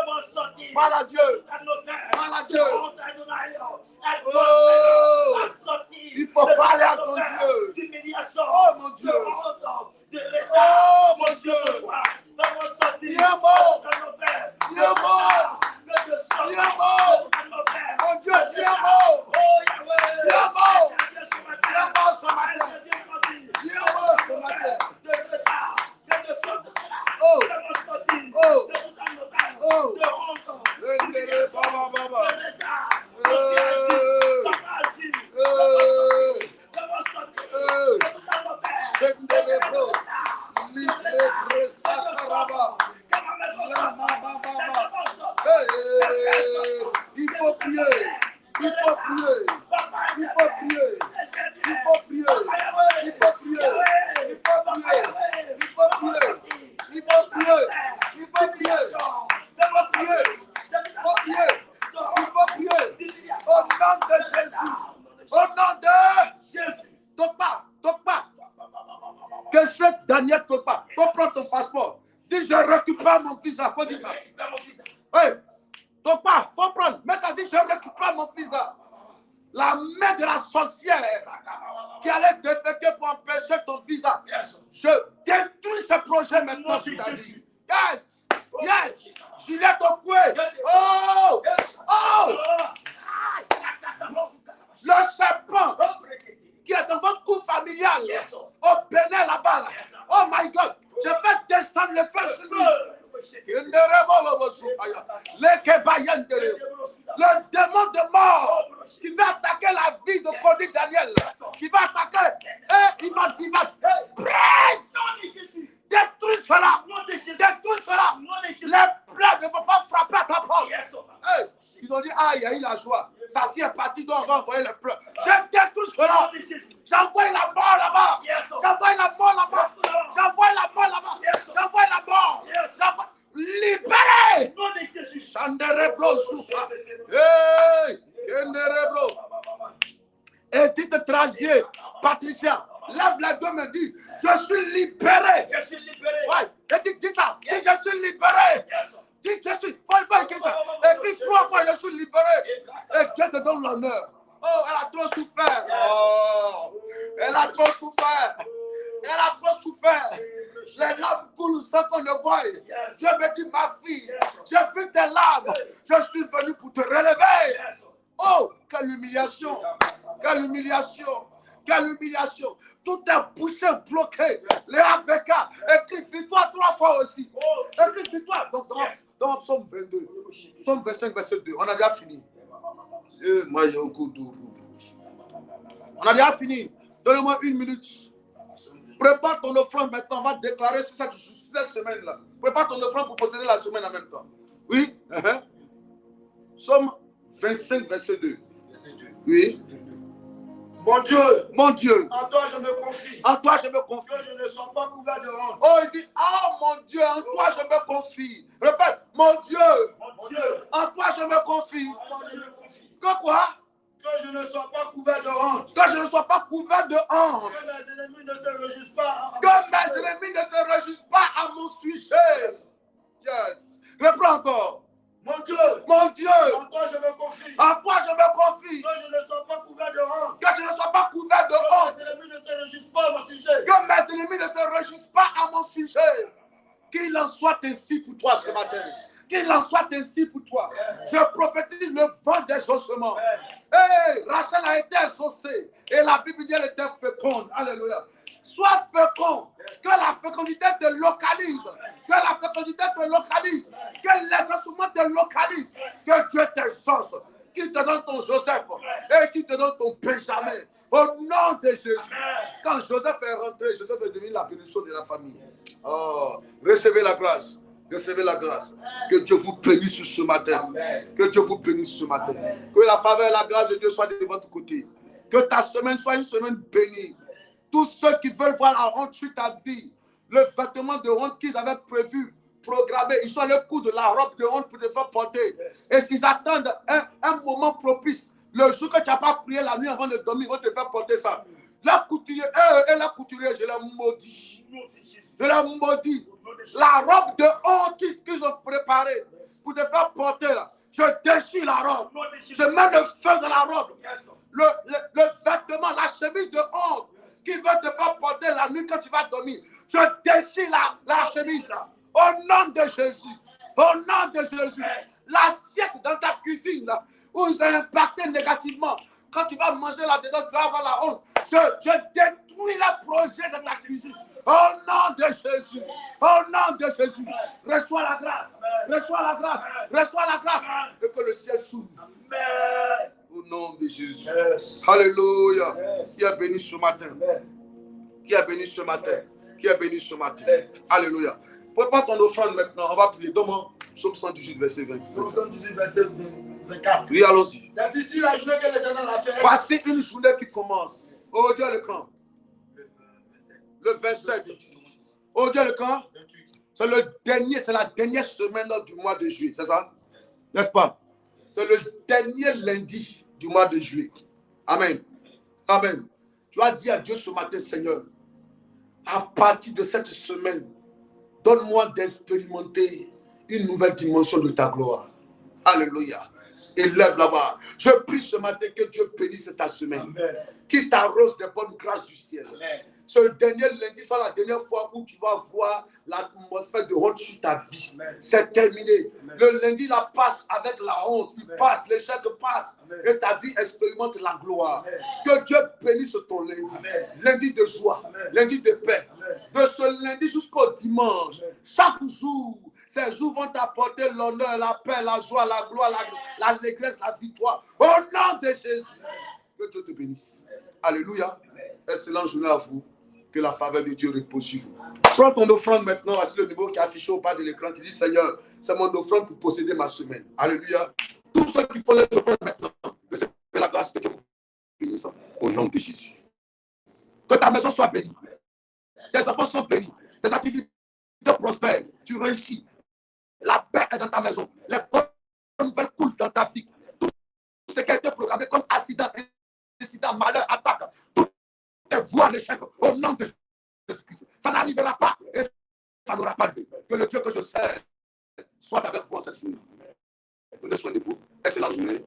Parle à Dieu. Parle à Dieu. Oh, il faut parler à ton Dieu. Oh mon Dieu. Oh mon Dieu. Dieu est mort. Dieu est mort. Dieu est mort. Mon Dieu, Dieu est mort. Dieu est mort. Dieu est mort ce matin. Dieu est mort ce matin. Oh. Oh. Oh. Il faut prier. Il faut prier. Il faut prier. Il faut prier. Il faut prier. Il faut prier. Il faut prier. Il faut prier. Il faut prier. Il faut prier. Il faut prier. Au nom de Jésus. Au nom de Jésus. Toque pas. Que ce Daniel toque pas. Faut prendre ton passeport. Dis, je récupère mon visa. Faut dire ça. Oui. Donc pas, faut prendre. Mais ça dit, je récupère mon visa. La main de la sorcière qui allait te déféquer pour empêcher ton visa. Je détruis ce projet maintenant sur ta vie. Yes. Yes. Juliette Okwe. Oh. Oh. Le serpent qui est dans votre cour familial. Au Bénin là-bas. Oh my God. Je fais descendre le feu sur lui. Le démon de mort qui va attaquer la vie de Cody Daniel, qui va attaquer, et il va presse, détruis cela, détruis cela. Les plaies ne vont pas frapper à ta porte. Hey, ils ont dit, ah, il y a eu la joie, sa fille est partie, donc on va envoyer les pleurs. Je détruis cela. J'envoie la mort là-bas. J'envoie la mort là-bas. J'envoie la mort là-bas. J'envoie la mort. Libéré. Chanderebro souffra. Hey, Chanderebro. Edith Trazier, Patricia, lève les deux mains, dis, je suis libéré. Je suis libéré. Ouais, dis ça. Dis, je suis libéré. Dis, je suis. Faut écrire ça. Écris 3 fois, je suis libéré. Et Dieu te donne l'honneur. Oh, elle a trop souffert. Oh, elle a trop souffert. Elle a trop souffert. Les larmes coulent sans qu'on ne voie. Dieu me dit, ma fille, j'ai vu tes larmes. Je suis venu pour te relever. Oh, quelle humiliation. Quelle humiliation. Quelle humiliation. Tout est bouché, bloqué. Les ABK, écris-toi 3 fois aussi. Écris-toi. Donc, dans Psaume 22, Psaume 25, verset 2, on a déjà fini. On a déjà fini. Donnez-moi 1 minute. Prépare ton offrande maintenant. On va déclarer sur cette semaine-là. Prépare ton offrande pour posséder la semaine en même temps. Oui. Somme 25, verset 2. Oui. Mon Dieu, En toi je me confie. Que je ne sois pas couvert de honte. Oh, il dit, mon Dieu, en toi je me confie. Répète, mon Dieu, en toi je me confie. Que quoi? Que je ne sois pas couvert de honte. Que je ne sois pas couvert de honte. Que mes ennemis ne se réjouissent pas. Que mes ennemis ne se réjouissent pas à mon sujet. Yes. Reprends encore. Mon Dieu, en toi je me confie. Que je ne sois pas couvert de honte. Que je ne sois pas couvert de honte. Que mes ennemis ne se réjouissent pas à mon sujet. Que mes ennemis ne se réjouissent pas à mon sujet. Qu'il en soit ainsi pour toi ce matin. Qu'il en soit ainsi pour toi. Je prophétise le vent d'exaucement. Hey, Rachel a été exaucée. Et la Bible dit qu'elle était féconde. Alléluia. Sois fécond. Que la fécondité te localise. Que la fécondité te localise. Que l'exaucement te localise. Que Dieu t'exauce. Qu'il te donne ton Joseph. Et qu'il te donne ton Benjamin. Au nom de Jésus. Quand Joseph est rentré, Joseph est devenu la bénédiction de la famille. Oh, recevez la grâce. Recevez la grâce. Que Dieu vous bénisse ce matin. Que Dieu vous bénisse ce matin. Que la faveur et la grâce de Dieu soient de votre côté. Que ta semaine soit une semaine bénie. Tous ceux qui veulent voir la honte sur ta vie, le vêtement de honte qu'ils avaient prévu, programmé, ils sont à le coup de la robe de honte pour te faire porter. Et ils attendent un moment propice. Le jour que tu n'as pas prié la nuit avant de dormir, ils vont te faire porter ça. La couturière, et la couturière, je l'ai maudit. Je l'ai maudit. La robe de honte qu'ils ont préparée pour te faire porter là. Je déchire la robe. Je mets le feu dans la robe. Le vêtement, la chemise de honte qui veut te faire porter la nuit quand tu vas dormir. Je déchire la chemise là. Au nom de Jésus. Au nom de Jésus. L'assiette dans ta cuisine là, où ils ont impacté négativement. Quand tu vas manger là-dedans, tu vas avoir la honte. Je détruis le projet de ta cuisine. Au nom de Jésus. Au nom de Jésus. Reçois la grâce. Reçois la grâce. Reçois la grâce. Et que le ciel s'ouvre. Au nom de Jésus. Alléluia. Qui est béni ce matin. Qui est béni ce matin. Qui est béni ce matin. Alléluia. Prépare ton offrande maintenant. On va prier. Donne-moi Psaume 118, verset 20. Psaume 118, verset 24. Oui, allons-y. C'est ici la journée que l'Éternel a fait. Voici une journée qui commence. Oh Dieu, le camp. Le 27. Oh Dieu, le camp. C'est la dernière semaine du mois de juillet. C'est ça? N'est-ce pas? C'est le dernier lundi du mois de juillet. Amen. Amen. Tu as dit à Dieu ce matin, Seigneur, à partir de cette semaine, donne-moi d'expérimenter une nouvelle dimension de ta gloire. Alléluia. Élève là-bas. Je prie ce matin que Dieu bénisse ta semaine. Qu'il t'arrose des bonnes grâces du ciel. Ce dernier lundi, c'est la dernière fois où tu vas voir l'atmosphère de honte sur ta vie. C'est terminé. Le lundi, là, passe avec la honte. Il passe, l'échec passe. Et ta vie expérimente la gloire. Que Dieu bénisse ton lundi. Lundi de joie. Lundi de paix. De ce lundi jusqu'au dimanche. Chaque jour, ces jours vont t'apporter l'honneur, la paix, la joie, la gloire, l'allégresse, la victoire. Au nom de Jésus. Que Dieu te bénisse. Alléluia. Excellente journée à vous. Que la faveur de Dieu repose sur vous. Prends ton offrande maintenant. Voici le numéro qui est affiché au bas de l'écran. Tu dis, Seigneur, c'est mon offrande pour posséder ma semaine. Alléluia. Tous ceux qui font les offrandes maintenant, recevez la grâce que Dieu vous bénisse. Au nom de Jésus. Que ta maison soit bénie. Tes enfants sont bénis. Tes activités prospèrent. Tu réussis. La paix est dans ta maison. Les bonnes nouvelles coulent dans ta vie. Tout ce qui a été programmé comme accident, incident, malheur, attaque, tout est voué à l'échec. Au nom de Jésus-Christ. Ça n'arrivera pas et ça n'aura pas lieu. Que le Dieu que je sers soit avec vous en cette journée. Prenez soin de vous. Excellente journée.